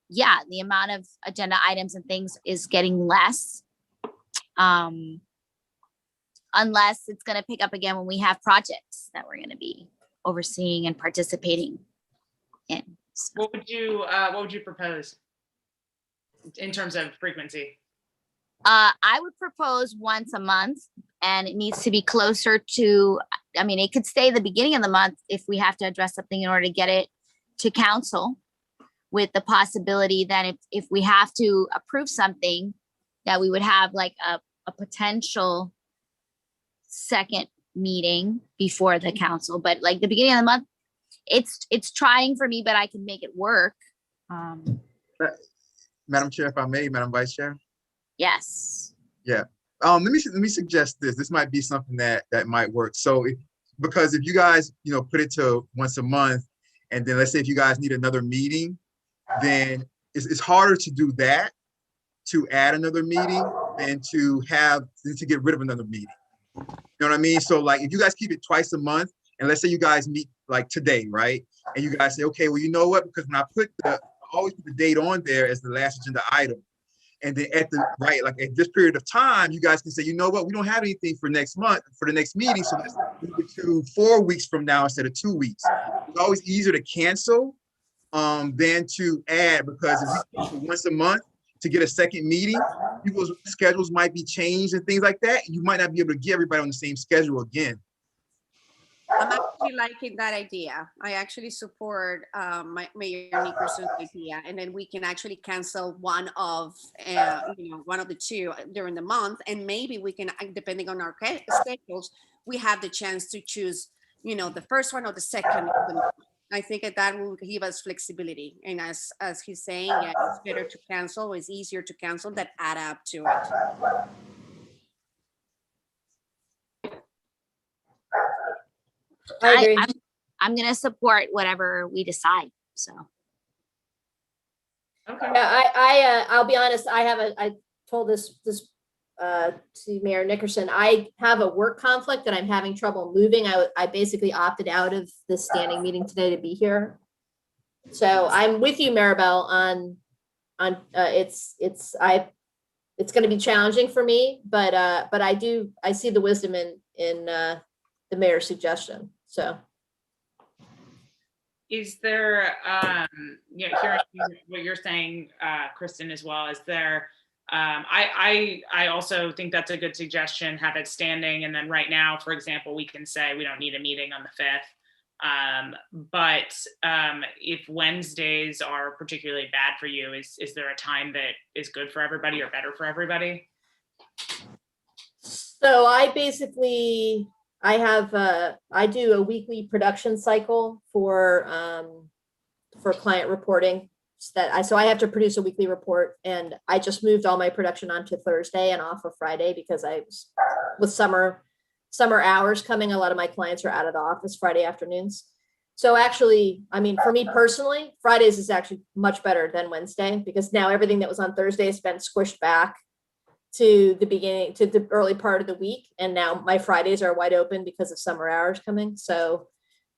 yeah, the amount of agenda items and things is getting less. Unless it's going to pick up again when we have projects that we're going to be overseeing and participating in. So. What would you propose in terms of frequency? I would propose once a month, and it needs to be closer to, it could stay the beginning of the month if we have to address something in order to get it to council, with the possibility that if we have to approve something, that we would have like a potential second meeting before the council. But like the beginning of the month, it's trying for me, but I can make it work. Madam Chair, if I may, Madam Vice Chair. Yes. Yeah. Let me suggest this. This might be something that might work. So because if you guys, put it to once a month, and then let's say if you guys need another meeting, then it's harder to do that, to add another meeting, than to get rid of another meeting. You know what I mean? So like if you guys keep it twice a month, and let's say you guys meet like today, right? And you guys say, okay, well, you know what? Because when I always put the date on there as the last agenda item. And then at this period of time, you guys can say, you know what, we don't have anything for next month, for the next meeting. So let's move it to 4 weeks from now instead of 2 weeks. It's always easier to cancel than to add, because if we do it once a month to get a second meeting, people's schedules might be changed and things like that. And you might not be able to get everybody on the same schedule again. I'm actually liking that idea. I actually support Mayor Nickerson's idea, and then we can actually cancel one of the 2 during the month, and maybe we can, depending on our schedules, we have the chance to choose, the first one or the second of the month. I think that will give us flexibility, and as he's saying, yeah, it's better to cancel. It's easier to cancel than add up to it. I agree. I'm going to support whatever we decide. So. Okay. Yeah, I'll be honest. I told this to Mayor Nickerson. I have a work conflict that I'm having trouble moving. I basically opted out of the standing meeting today to be here. So I'm with you, Maribel, on it's going to be challenging for me, but I see the wisdom in the mayor's suggestion. So, is there, hearing what you're saying, Kristen, as well, is there, I also think that's a good suggestion, have it standing. And then right now, for example, we can say we don't need a meeting on the 5th. But if Wednesdays are particularly bad for you, is there a time that is good for everybody or better for everybody? So I do a weekly production cycle for client reporting. So I have to produce a weekly report, and I just moved all my production onto Thursday and off of Friday because I was with summer hours coming. A lot of my clients are out of the office Friday afternoons. So actually, I mean, for me personally, Fridays is actually much better than Wednesday because now everything that was on Thursday has been squished back to the early part of the week. And now my Fridays are wide open because of summer hours coming. So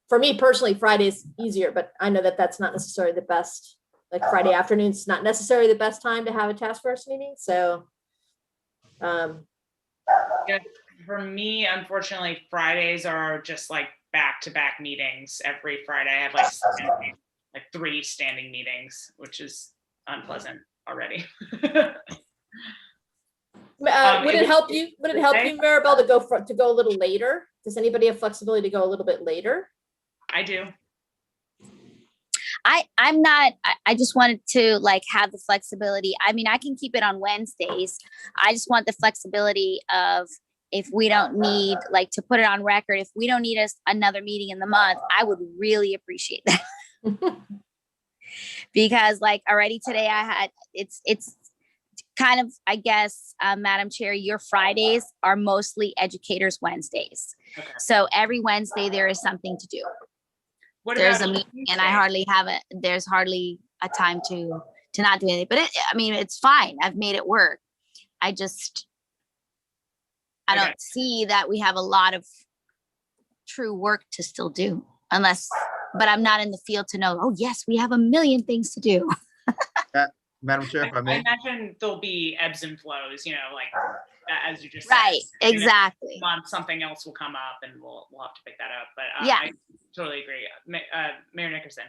for me personally, Friday's easier, but I know that that's not necessarily the best, like Friday afternoon's not necessarily the best time to have a task force meeting. So, Yeah, for me, unfortunately, Fridays are just like back-to-back meetings. Every Friday, I have like 3 standing meetings, which is unpleasant already. would it help you, Maribel, to go a little later? Does anybody have flexibility to go a little bit later? I do. I'm not, I just wanted to like have the flexibility. I mean, I can keep it on Wednesdays. I just want the flexibility of if we don't need like to put it on record, if we don't need another meeting in the month, I would really appreciate that. Because like already today it's kind of, I guess, Madam Chair, your Fridays are mostly Educators Wednesdays. Okay. So every Wednesday there is something to do. There's a meeting and there's hardly a time to not do anything, but I mean, it's fine. I've made it work. I don't see that we have a lot of true work to still do but I'm not in the field to know, oh yes, we have a million things to do. Madam Chair, if I may. I imagine there'll be ebbs and flows, like as you just right, said. exactly. Month, something else will come up and we'll have to pick that up. But yeah, I totally agree. Mayor Nickerson.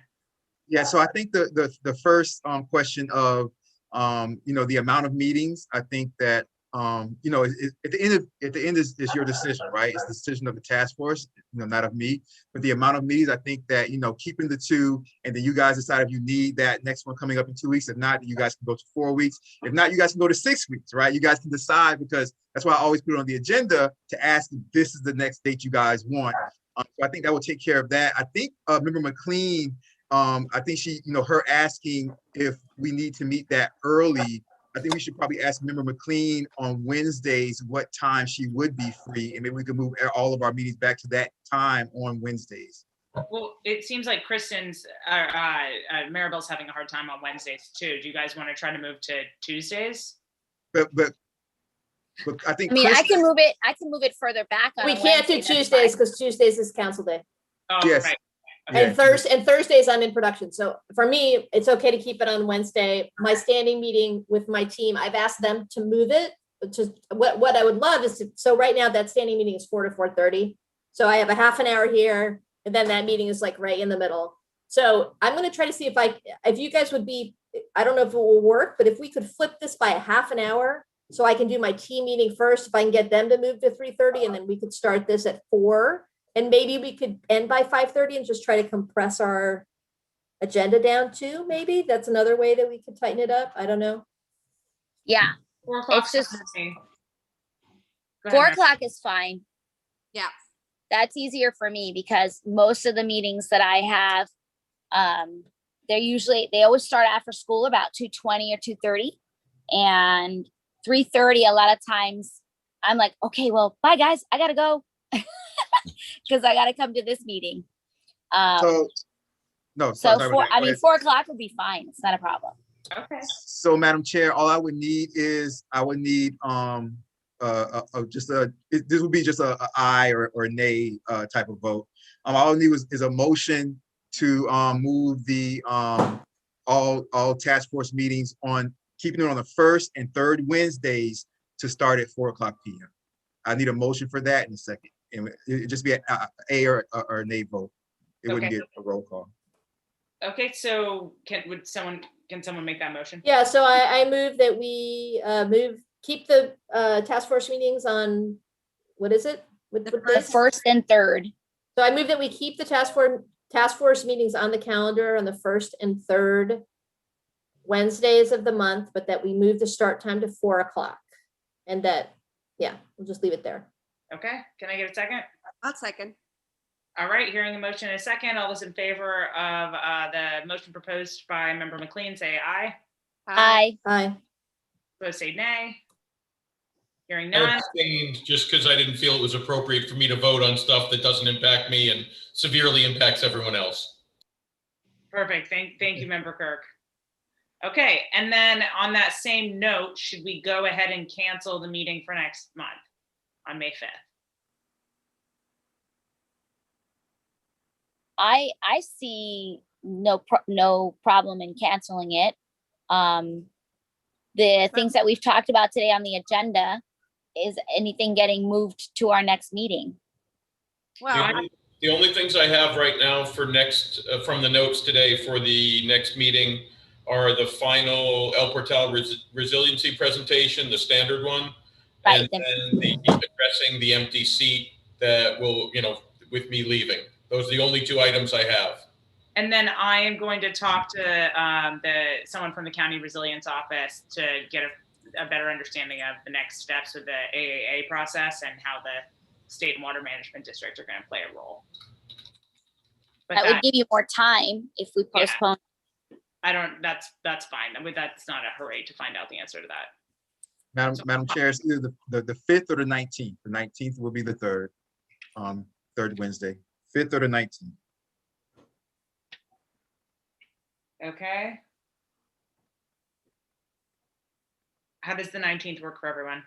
Yeah, so I think the first question of the amount of meetings, I think that at the end is your decision, right? It's the decision of the task force, not of me. But the amount of meetings, I think that keeping the 2, and then you guys decide if you need that next one coming up in 2 weeks. If not, you guys can go to 4 weeks. If not, you guys can go to 6 weeks, right? You guys can decide, because that's why I always put it on the agenda to ask if this is the next date you guys want. So I think that will take care of that. I think Member McLean, I think she, her asking if we need to meet that early, I think we should probably ask Member McLean on Wednesdays what time she would be free, and maybe we can move all of our meetings back to that time on Wednesdays. Well, it seems like Kristen's, Maribel's having a hard time on Wednesdays too. Do you guys want to try to move to Tuesdays? But I think I can move it further back. We can't do Tuesdays because Tuesdays is council day. Oh, yes. Right. Okay. And Thursdays I'm in production. So for me, it's okay to keep it on Wednesday. My standing meeting with my team, I've asked them to move it. What I would love is so right now that standing meeting is 4 to 4:30. So I have a half an hour here, and then that meeting is like right in the middle. So I'm going to try to see if you guys would be, I don't know if it will work, but if we could flip this by a half an hour, so I can do my team meeting first, if I can get them to move to 3:30, and then we could start this at 4. And maybe we could end by 5:30 and just try to compress our agenda down too. Maybe that's another way that we could tighten it up. I don't know. Yeah, 4 o'clock. it's just 4 o'clock is fine. Yeah, that's easier for me because most of the meetings that I have, they always start after school about 2:20 or 2:30, and 3:30. A lot of times, I'm like, okay, well, bye guys, I gotta go. Because I got to come to this meeting. So 4 o'clock would be fine. It's not a problem. Okay. So, Madam Chair, all I would need is this would be just a aye or a nay type of vote. All I need is a motion to move the all task force meetings on, keeping it on the first and third Wednesdays to start at 4:00 p.m. I need a motion for that in a second. And it'd just be an A or a nay vote. It wouldn't be a roll call. Okay, so can someone make that motion? Yeah, so I move that we keep the task force meetings on, what is it? The first and third. So I move that we keep the task force meetings on the calendar on the first and third Wednesdays of the month, but that we move the start time to 4:00. And that, we'll just leave it there. Okay, can I get a second? I'll second. All right, hearing a motion in a second, all those in favor of the motion proposed by Member McLean, say aye. Aye. Aye. Opposed, say nay. Hearing I none. abstained just because I didn't feel it was appropriate for me to vote on stuff that doesn't impact me and severely impacts everyone else. Perfect. Thank you, Member Kirk. Okay, and then on that same note, should we go ahead and cancel the meeting for next month on May 5th? I see no problem in canceling it. The things that we've talked about today on the agenda, is anything getting moved to our next meeting? Well, The only things I have right now for next, from the notes today for the next meeting are the final El Portal resiliency presentation, the standard one, Right, and then the addressing the empty seat that will, with me leaving. Those are the only two items I have. And then I am going to talk to someone from the county resilience office to get a better understanding of the next steps with the AAA process and how the state and water management district are going to play a role. But That would give you more time if we Yeah. postpone. That's fine. I mean, that's not a hurry to find out the answer to that. Madam Chair, it's either the 5th or the 19th. The 19th will be the third Wednesday, 5th or the 19th. Okay. How does the 19th work for everyone?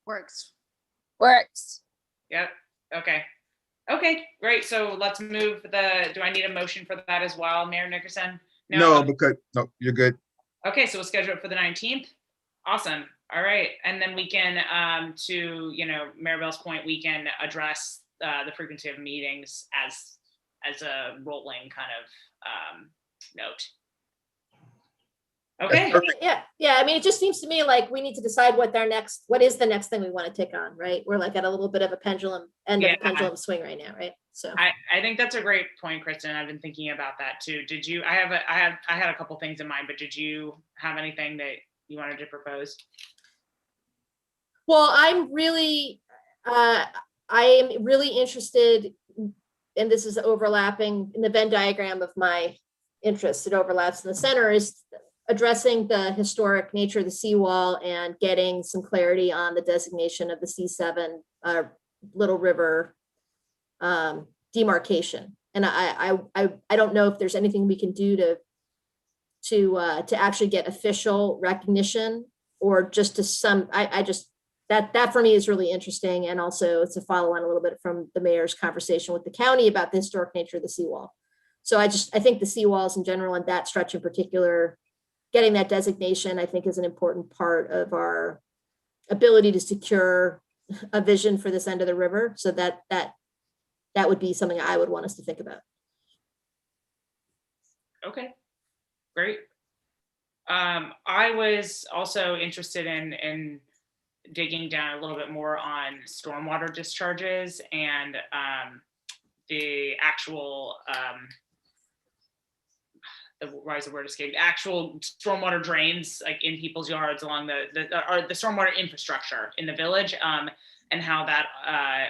works. Yep. Okay. Okay, great. So let's move do I need a motion for that as well, Mayor Nickerson? No, you're good. Okay, so we'll schedule it for the 19th. Awesome. All right. And then we can, to, Maribel's point, we can address the frequency of meetings as a rolling kind of note. Okay. Yeah. I mean, it just seems to me like we need to decide what is the next thing we want to take on, right? We're like at a little bit of a end of the pendulum swing right now, right? So I think that's a great point, Kristen. I've been thinking about that too. Did you? I had a couple things in mind, but did you have anything that you wanted to propose? well, I am really interested, and this is overlapping in the Venn diagram of my interests. It overlaps in the center is addressing the historic nature of the seawall and getting some clarity on the designation of the C7 Little River demarcation. And I don't know if there's anything we can do to actually get official recognition, or just that for me is really interesting. And also it's a follow on a little bit from the mayor's conversation with the county about the historic nature of the seawall. So I think the seawalls in general and that stretch in particular, getting that designation, I think, is an important part of our ability to secure a vision for this end of the river. So that would be something I would want us to think about. Okay, great. I was also interested in digging down a little bit more on stormwater discharges and the actual why is the word escaping? Actual stormwater drains like in people's yards along the stormwater infrastructure in the village, and how that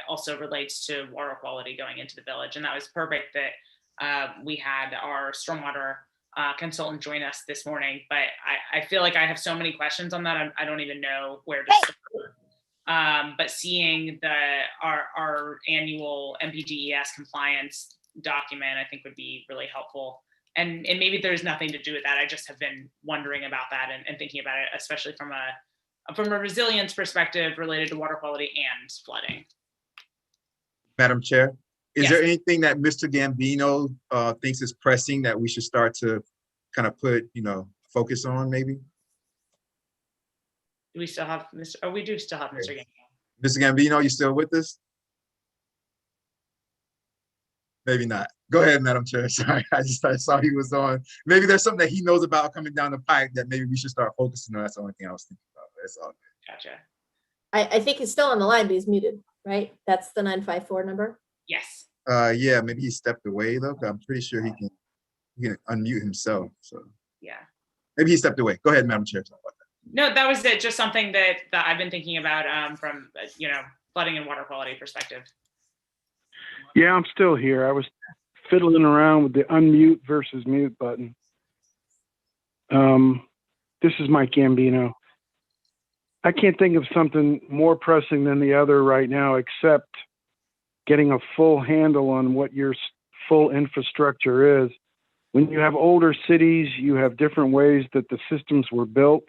also relates to water quality going into the village. And that was perfect that we had our stormwater consultant join us this morning. But I feel like I have so many questions on that. I don't even know where to start. But seeing our annual MPDES compliance document, I think would be really helpful. And maybe there's nothing to do with that. I just have been wondering about that and thinking about it, especially from a resilience perspective related to water quality and flooding. Madam Chair, is Yes. there anything that Mr. Gambino thinks is pressing that we should start to kind of put, focus on maybe? Do we still have Mr. Oh, we do still have Mr. Gambino. Mr. Gambino, you still with us? Maybe not. Go ahead, Madam Chair. Sorry, I saw he was on. Maybe there's something that he knows about coming down the pipe that maybe we should start focusing on. That's the only thing I was thinking about. That's all. Gotcha. I think he's still on the line, but he's muted, right? That's the 954 number. Yes. Yeah, maybe he stepped away though. I'm pretty sure he can unmute himself. So Yeah. maybe he stepped away. Go ahead, Madam Chair. Sorry about that. No, that was it. Just something that I've been thinking about from flooding and water quality perspective. Yeah, I'm still here. I was fiddling around with the unmute versus mute button. This is Mike Gambino. I can't think of something more pressing than the other right now, except getting a full handle on what your full infrastructure is. When you have older cities, you have different ways that the systems were built.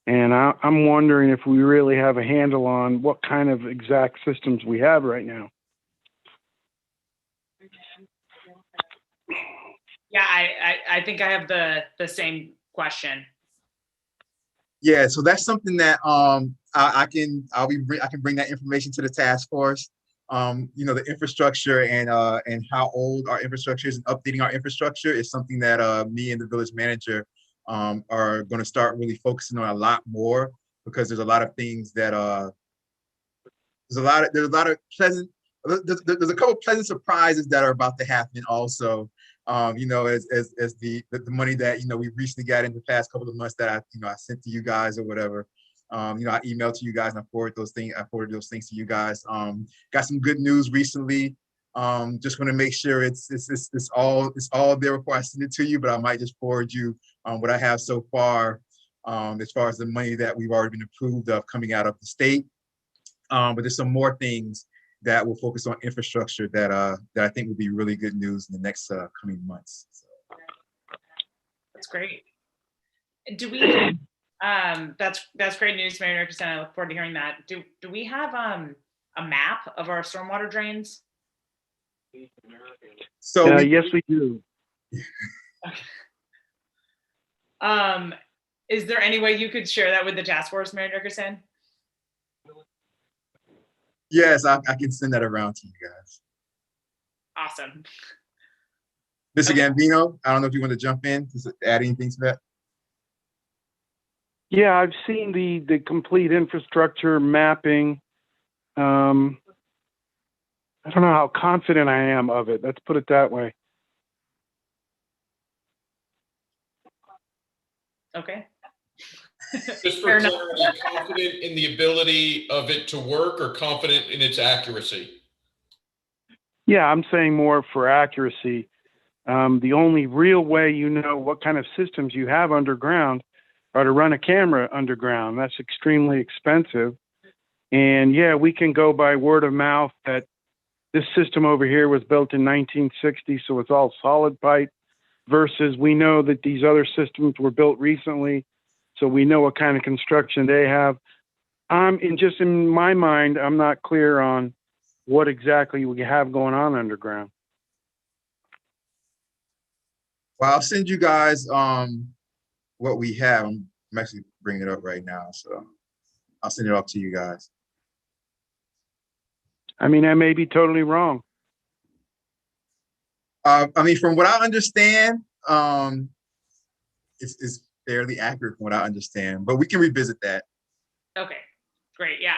And I'm wondering if we really have a handle on what kind of exact systems we have right now. Yeah, I think I have the same question. Yeah, so that's something that I can bring that information to the task force. You know, the infrastructure and how old our infrastructure is, and updating our infrastructure is something that me and the village manager are going to start really focusing on a lot more, because there's a lot of things that there's a lot of pleasant, there's a couple of pleasant surprises that are about to happen also. You know, as the money that, you know, we recently got in the past couple of months that I sent to you guys or whatever. You know, I emailed to you guys and I forwarded those things to you guys. Got some good news recently. Just want to make sure it's all there before I send it to you, but I might just forward you what I have so far, as far as the money that we've already been approved of coming out of the state. But there's some more things that will focus on infrastructure that I think will be really good news in the next coming months. So. That's great. Do we? That's great news, Mayor Nickerson. I look forward to hearing that. Do we have a map of our stormwater drains? So yes, we do. Okay. Is there any way you could share that with the task force, Mayor Nickerson? Yes, I can send that around to you guys. Awesome. Mr. Gambino, I don't know if you want to jump in to add anything to that. Yeah, I've seen the complete infrastructure mapping. I don't know how confident I am of it. Let's put it that way. Okay. Just for clarity, confident in the ability of it to work or confident in its accuracy? Yeah, I'm saying more for accuracy. The only real way you know what kind of systems you have underground are to run a camera underground. That's extremely expensive. And yeah, we can go by word of mouth that this system over here was built in 1960, so it's all solid pipe, versus we know that these other systems were built recently, so we know what kind of construction they have. In my mind, I'm not clear on what exactly we have going on underground. Well, I'll send you guys what we have. I'm actually bringing it up right now, so I'll send it off to you guys. I mean, I may be totally wrong. I mean, from what I understand, it's fairly accurate from what I understand, but we can revisit that. Okay, great. Yeah,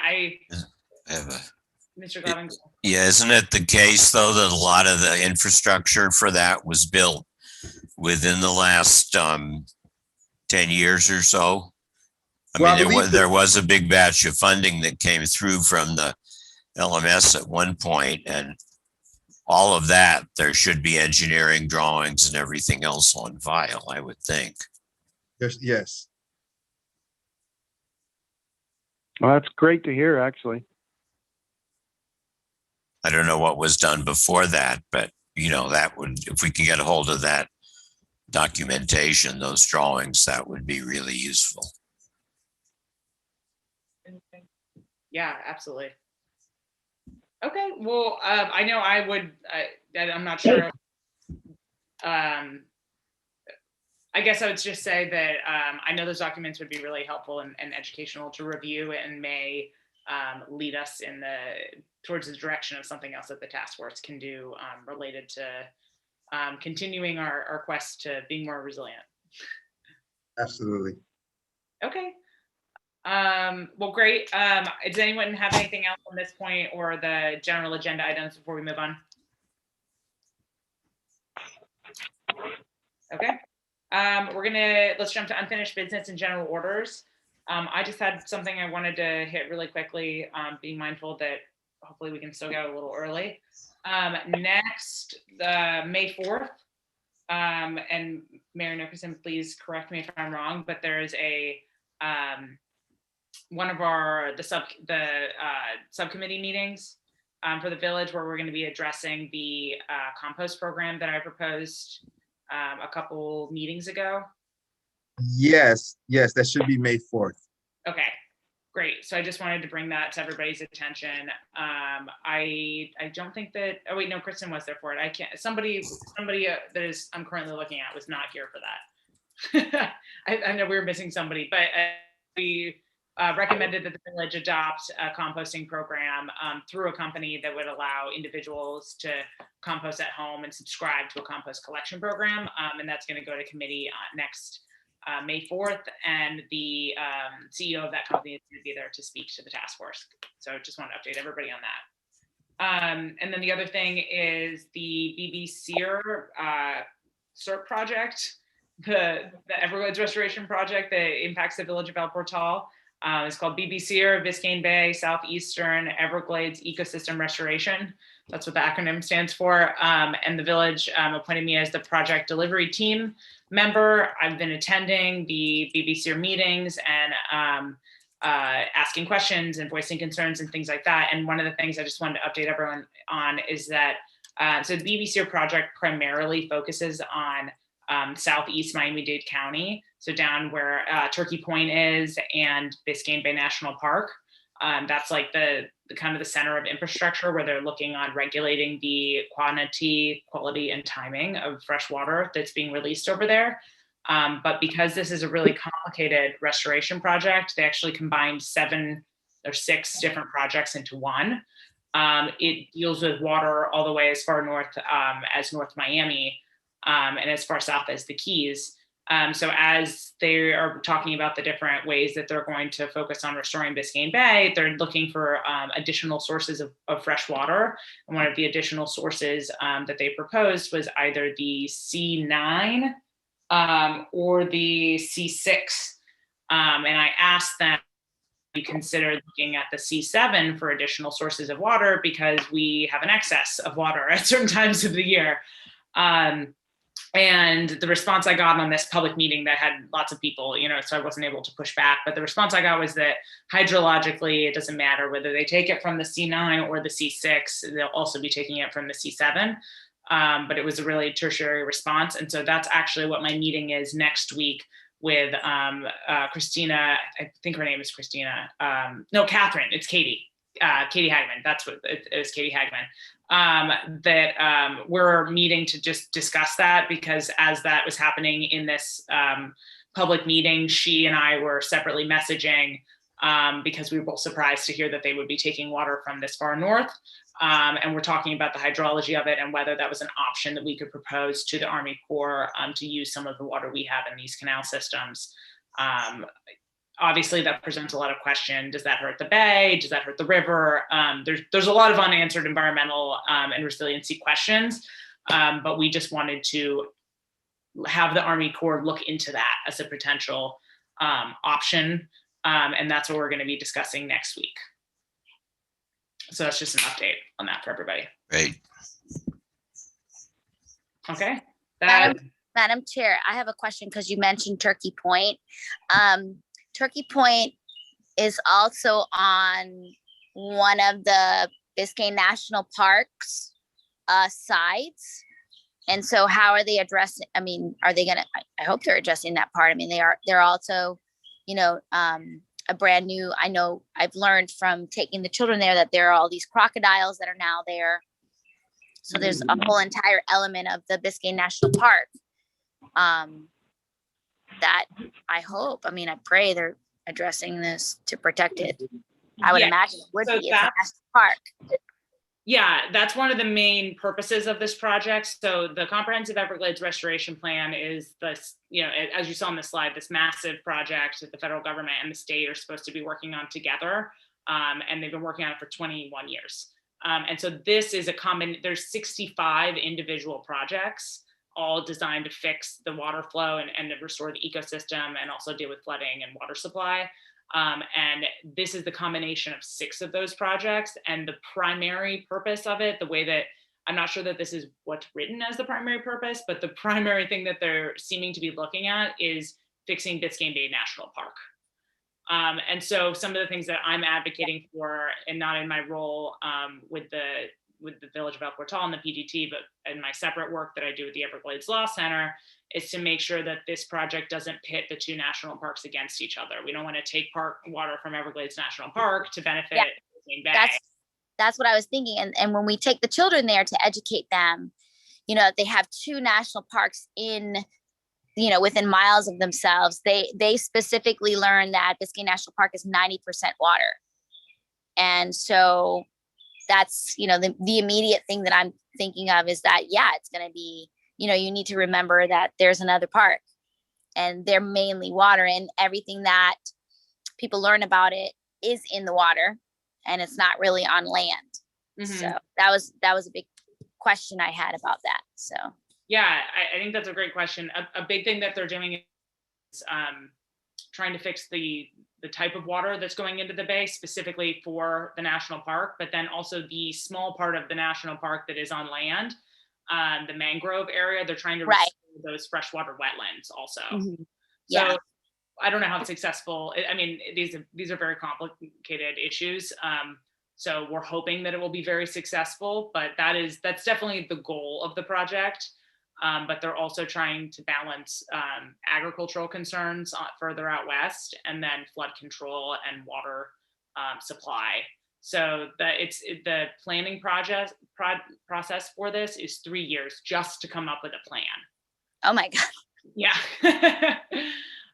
Mr. Glavin. Yeah, isn't it the case though that a lot of the infrastructure for that was built within the last 10 years or so? I mean, there was a big batch of funding that came through from the LMS at one point, and all of that, there should be engineering drawings and everything else on file, I would think. Yes. Well, that's great to hear, actually. I don't know what was done before that, but that would, if we could get a hold of that documentation, those drawings, that would be really useful. Yeah, absolutely. Okay, well, I know I'm not sure. I guess I would just say that I know those documents would be really helpful and educational to review, and may lead us towards the direction of something else that the task force can do related to continuing our quest to being more resilient. Absolutely. Okay. Well, great. Does anyone have anything else on this point or the general agenda items before we move on? Okay. Let's jump to unfinished business and general orders. I just had something I wanted to hit really quickly, being mindful that hopefully we can still go a little early. Next, the May 4th, and Mayor Nickerson, please correct me if I'm wrong, but there is a one of our subcommittee meetings for the village where we're going to be addressing the compost program that I proposed a couple meetings ago. Yes, that should be May 4th. Okay, great. So I just wanted to bring that to everybody's attention. I don't think that, oh wait, no, Kristen was there for it. I can't, somebody that is, I'm currently looking at was not here for that. I know we were missing somebody, but we recommended that the village adopt a composting program through a company that would allow individuals to compost at home and subscribe to a compost collection program. And that's going to go to committee next May 4th. And the CEO of that company is going to be there to speak to the task force. So just want to update everybody on that. And then the other thing is the BBC SERP project, the Everglades restoration project that impacts the village of El Portal. It's called BBC Biscayne Bay Southeastern Everglades Ecosystem Restoration. That's what the acronym stands for. And the village appointed me as the project delivery team member. I've been attending the BBC meetings and asking questions and voicing concerns and things like that. And one of the things I just wanted to update everyone on is that so the BBC project primarily focuses on Southeast Miami-Dade County, so down where Turkey Point is and Biscayne Bay National Park. That's like the kind of the center of infrastructure where they're looking on regulating the quantity, quality, and timing of fresh water that's being released over there. But because this is a really complicated restoration project, they actually combined 7 or 6 different projects into one. It deals with water all the way as far north as North Miami, and as far south as the Keys. So as they are talking about the different ways that they're going to focus on restoring Biscayne Bay, they're looking for additional sources of fresh water. And one of the additional sources that they proposed was either the C9 or the C6. And I asked them to consider looking at the C7 for additional sources of water because we have an excess of water at certain times of the year. And the response I got on this public meeting that had lots of people, so I wasn't able to push back, but the response I got was that hydrologically, it doesn't matter whether they take it from the C9 or the C6, they'll also be taking it from the C7. But it was a really tertiary response. And so that's actually what my meeting is next week with Christina. I think her name is Christina. No, Catherine, it's Katie. Katie Hagman, that's what it is, Katie Hagman. That we're meeting to just discuss that because as that was happening in this public meeting, she and I were separately messaging because we were both surprised to hear that they would be taking water from this far north. And we're talking about the hydrology of it and whether that was an option that we could propose to the Army Corps to use some of the water we have in these canal systems. Obviously, that presents a lot of questions. Does that hurt the bay? Does that hurt the river? There's a lot of unanswered environmental and resiliency questions, but we just wanted to have the Army Corps look into that as a potential option, and that's what we're going to be discussing next week. So that's just an update on that for everybody. Great. Okay. Madam Chair, I have a question because you mentioned Turkey Point. Turkey Point is also on one of the Biscayne National Park's sides. And so how are they addressing, are they gonna, I hope they're addressing that part. They're also, a brand new, I know I've learned from taking the children there that there are all these crocodiles that are now there. So there's a whole entire element of the Biscayne National Park that I hope, I pray they're addressing this to protect it. I would imagine it would be. It's a national park. Yeah, that's one of the main purposes of this project. So the Comprehensive Everglades Restoration Plan is this, as you saw on the slide, this massive project that the federal government and the state are supposed to be working on together. And they've been working on it for 21 years. And so this is there's 65 individual projects all designed to fix the water flow and to restore the ecosystem and also deal with flooding and water supply. And this is the combination of 6 of those projects. And the primary purpose of it, the way that I'm not sure that this is what's written as the primary purpose, but the primary thing that they're seeming to be looking at is fixing Biscayne Bay National Park. And so some of the things that I'm advocating for, and not in my role with the Village of El Portal and the PGT, but in my separate work that I do with the Everglades Law Center, is to make sure that this project doesn't pit the two national parks against each other. We don't want to take park water from Everglades National Park to benefit Biscayne Bay. That's what I was thinking. And when we take the children there to educate them, you know, they have two national parks in, you know, within miles of themselves. They specifically learn that Biscayne National Park is 90% water. And so that's, you know, the immediate thing that I'm thinking of is that, yeah, it's going to be, you know, you need to remember that there's another park and they're mainly water, and everything that people learn about it is in the water and it's not really on land. So that was a big question I had about that. So yeah, I think that's a great question. A big thing that they're doing is trying to fix the type of water that's going into the bay specifically for the national park, but then also the small part of the national park that is on land, the mangrove area. They're trying to restore those freshwater wetlands also. So I don't know how successful. I mean, these are very complicated issues. So we're hoping that it will be very successful, but that's definitely the goal of the project. But they're also trying to balance agricultural concerns further out west, and then flood control and water supply. So the planning process for this is 3 years just to come up with a plan. Oh my God. Yeah.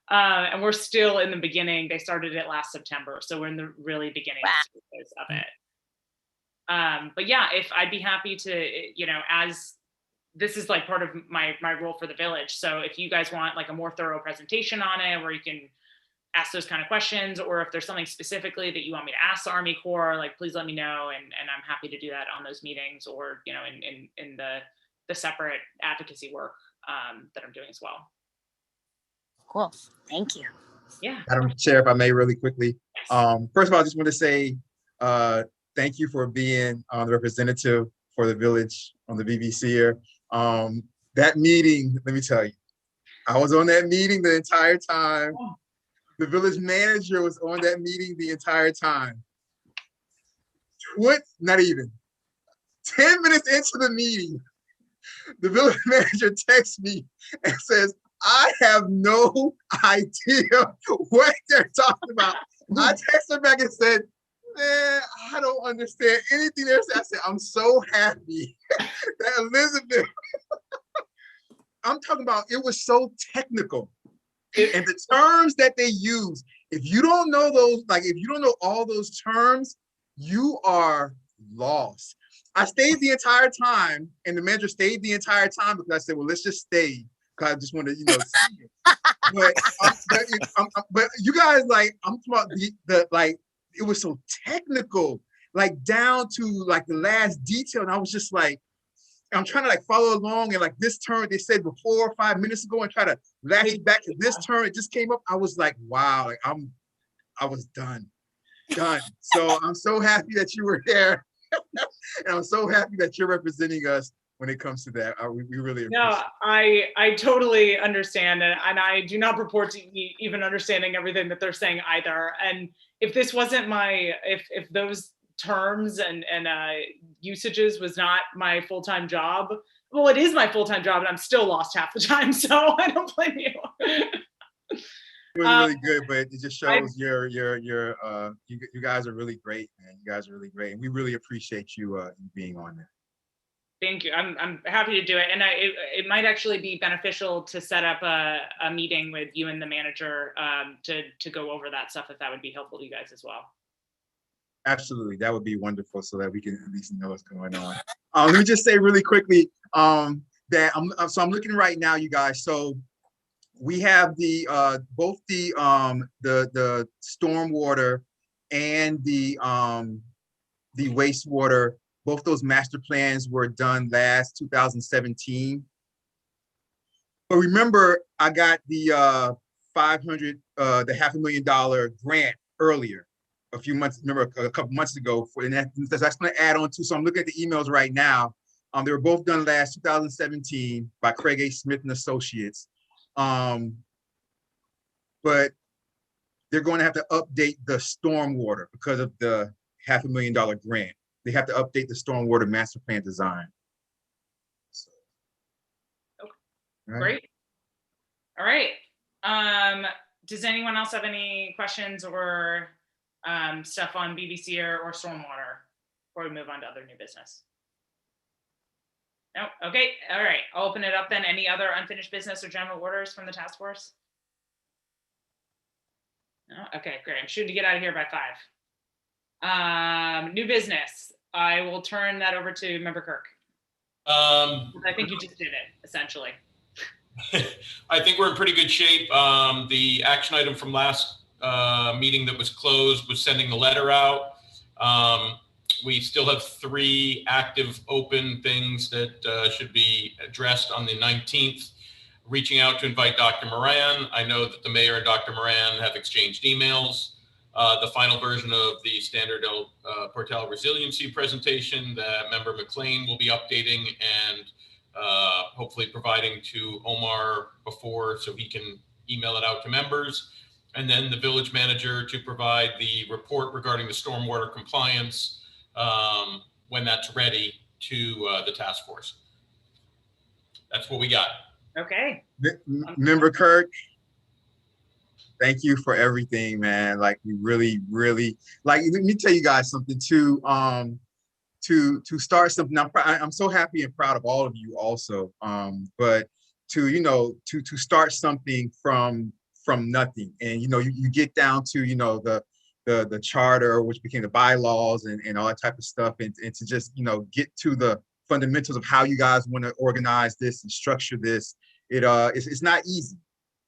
And we're still in the beginning. They started it last September, so we're in the really beginning stages of it. But yeah, if I'd be happy to, you know, as this is like part of my role for the village. So if you guys want like a more thorough presentation on it, where you can ask those kind of questions, or if there's something specifically that you want me to ask the Army Corps, like please let me know, and I'm happy to do that on those meetings, or you know, in the separate advocacy work that I'm doing as well. Cool. Thank you. Yeah. Madam Chair, if I may really quickly. First of all, I just want to say thank you for being the representative for the village on the BBC here. That meeting, let me tell you, I was on that meeting the entire time. The village manager was on that meeting the entire time. Not even 10 minutes into the meeting, the village manager texts me and says, I have no idea what they're talking about. I texted back and said, man, I don't understand anything they're saying. I said, I'm so happy that Elizabeth, I'm talking about, it was so technical. And the terms that they use, if you don't know those, like if you don't know all those terms, you are lost. I stayed the entire time, and the manager stayed the entire time because I said, well, let's just stay. Because I just want to, you know, see it. But you guys, like, I'm talking about the like, it was so technical, like down to like the last detail. And I was just like, I'm trying to like follow along, and like this term they said before 5 minutes ago, and try to latch it back to this term. It just came up. I was like, wow, like I was done. So I'm so happy that you were there. And I'm so happy that you're representing us when it comes to that. We really appreciate No, I totally understand, and I do not purport to even understanding everything that they're saying either. And if this wasn't if those terms and usages was not my full-time job, well, it is my full-time job, and I'm still lost half the time. So I don't blame you. really good, but it just shows you guys are really great, man. You guys are really great, and we really appreciate you being on there. Thank you. I'm happy to do it, and it might actually be beneficial to set up a meeting with you and the manager to go over that stuff, if that would be helpful to you guys as well. Absolutely, that would be wonderful, so that we can at least know what's going on. Let me just say really quickly that I'm looking right now, you guys. So we have both the stormwater and the wastewater. Both those master plans were done last 2017. But remember, I got the the $500,000 grant earlier, a couple months ago, and that's going to add on to. So I'm looking at the emails right now. They were both done last 2017 by Craig A. Smith and Associates. But they're going to have to update the stormwater because of the $500,000 grant. They have to update the stormwater master plan design. So, Okay. right. Great. All right. Does anyone else have any questions or stuff on BBC or stormwater before we move on to other new business? No. Okay. All right. I'll open it up then. Any other unfinished business or general orders from the task force? No. Okay. Great. I'm shooting to get out of here by 5. New business. I will turn that over to Member Kirk. I think you just did it essentially. I think we're in pretty good shape. The action item from last meeting that was closed was sending the letter out. We still have 3 active open things that should be addressed on the 19th. Reaching out to invite Dr. Moran. I know that the mayor and Dr. Moran have exchanged emails. The final version of the standard Portal Resiliency presentation that Member McLean will be updating and hopefully providing to Omar before so he can email it out to members. And then the village manager to provide the report regarding the stormwater compliance when that's ready to the task force. That's what we got. Okay. Member Kirk, thank you for everything, man. Like we really, like, let me tell you guys something too. To start something, I'm so happy and proud of all of you also. But to start something from nothing, and you get down to the charter, which became the bylaws and all that type of stuff, and to just get to the fundamentals of how you guys want to organize this and structure this. It's not easy.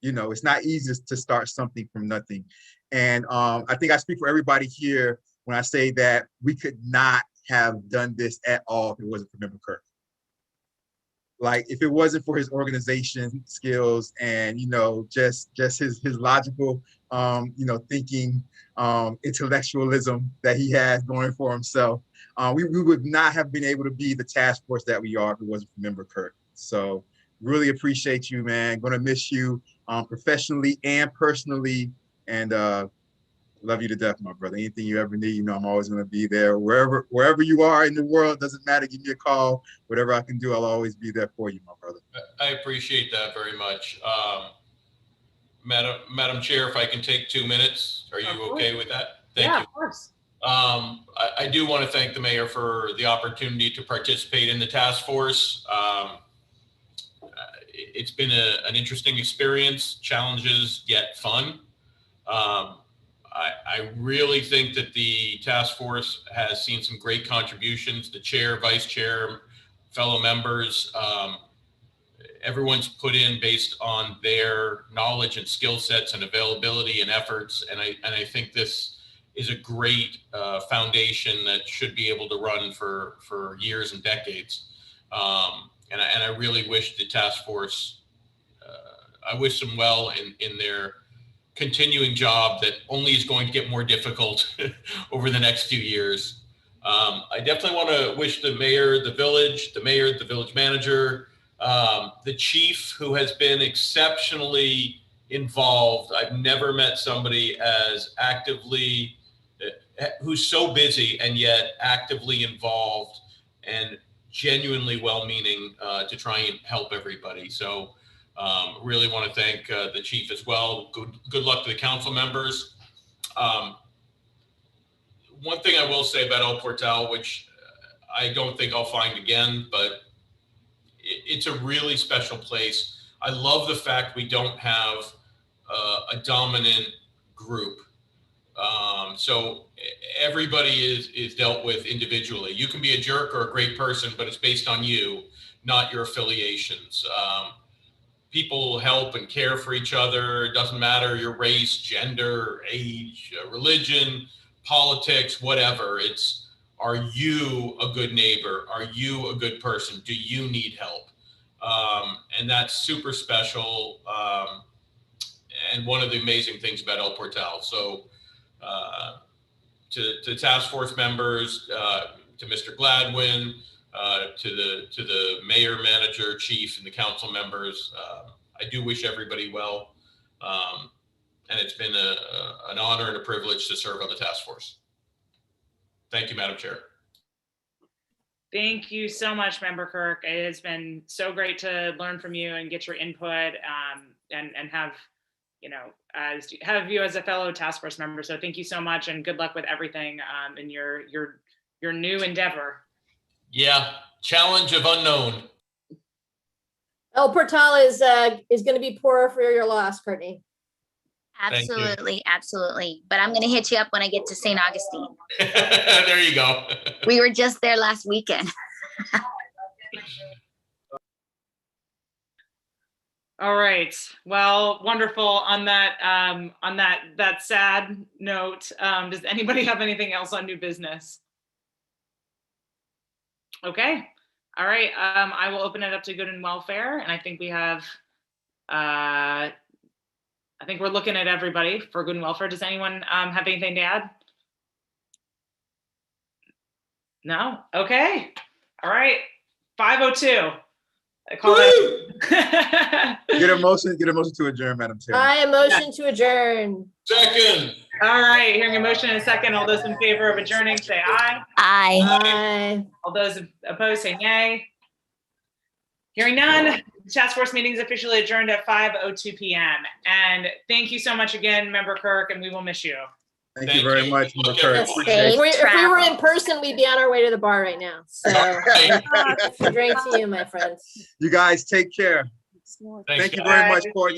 It's not easy to start something from nothing. And I think I speak for everybody here when I say that we could not have done this at all if it wasn't for Member Kirk. Like, if it wasn't for his organization skills and just his logical thinking, intellectualism that he has going for himself, we would not have been able to be the task force that we are if it wasn't for Member Kirk. So really appreciate you, man. Gonna miss you professionally and personally, and love you to death, my brother. Anything you ever need, I'm always going to be there. Wherever you are in the world, doesn't matter. Give me a call. Whatever I can do, I'll always be there for you, my brother. I appreciate that very much. Madam Chair, if I can take 2 minutes, are you okay with that? Thank you. Of course. I do want to thank the mayor for the opportunity to participate in the task force. It's been an interesting experience, challenges yet fun. I really think that the task force has seen some great contributions. The chair, vice chair, fellow members, everyone's put in based on their knowledge and skill sets and availability and efforts. And I think this is a great foundation that should be able to run for years and decades. And I really wish the task force, I wish them well in their continuing job that only is going to get more difficult over the next few years. I definitely want to wish the mayor, the village manager, the chief, who has been exceptionally involved. I've never met somebody as actively, who's so busy and yet actively involved and genuinely well-meaning to try and help everybody. So really want to thank the chief as well. Good luck to the council members. One thing I will say about El Portal, which I don't think I'll find again, but it's a really special place. I love the fact we don't have a dominant group. So everybody is dealt with individually. You can be a jerk or a great person, but it's based on you, not your affiliations. People help and care for each other. It doesn't matter your race, gender, age, religion, politics, whatever. It's, are you a good neighbor? Are you a good person? Do you need help? And that's super special. And one of the amazing things about El Portal. So to task force members, to Mr. Gladwin, to the mayor, manager, chief, and the council members. I do wish everybody well. And it's been an honor and a privilege to serve on the task force. Thank you, Madam Chair. Thank you so much, Member Kirk. It has been so great to learn from you and get your input, and have, you know, have you as a fellow task force member. So thank you so much, and good luck with everything in your new endeavor. Yeah, challenge of unknown. El Portal is going to be poorer for your loss, Courtney. Thank you. Absolutely, absolutely. But I'm gonna hit you up when I get to St. Augustine. There you go. We were just there last weekend. All right. Well, wonderful. On that sad note, does anybody have anything else on new business? Okay. All right. I will open it up to good and welfare, and I think we have. I think we're looking at everybody for good and welfare. Does anyone have anything to add? No? Okay. All right. 5:02. I call that. Get a motion to adjourn, Madam Chair. I motion to adjourn. Second. All right. Hearing a motion in a second. All those in favor of adjourning, say aye. Aye. Aye. All those opposed, say nay. Hearing none, the task force meeting is officially adjourned at 5:02 p.m. And thank you so much again, Member Kirk, and we will miss you. Thank you very much, Member Kirk. Yes, Appreciate it. if we were in person, we'd be on our way to the bar right now. So, Right. drink to you, my friends. You guys take care. Thanks, Thank you guys. very much, Courtney.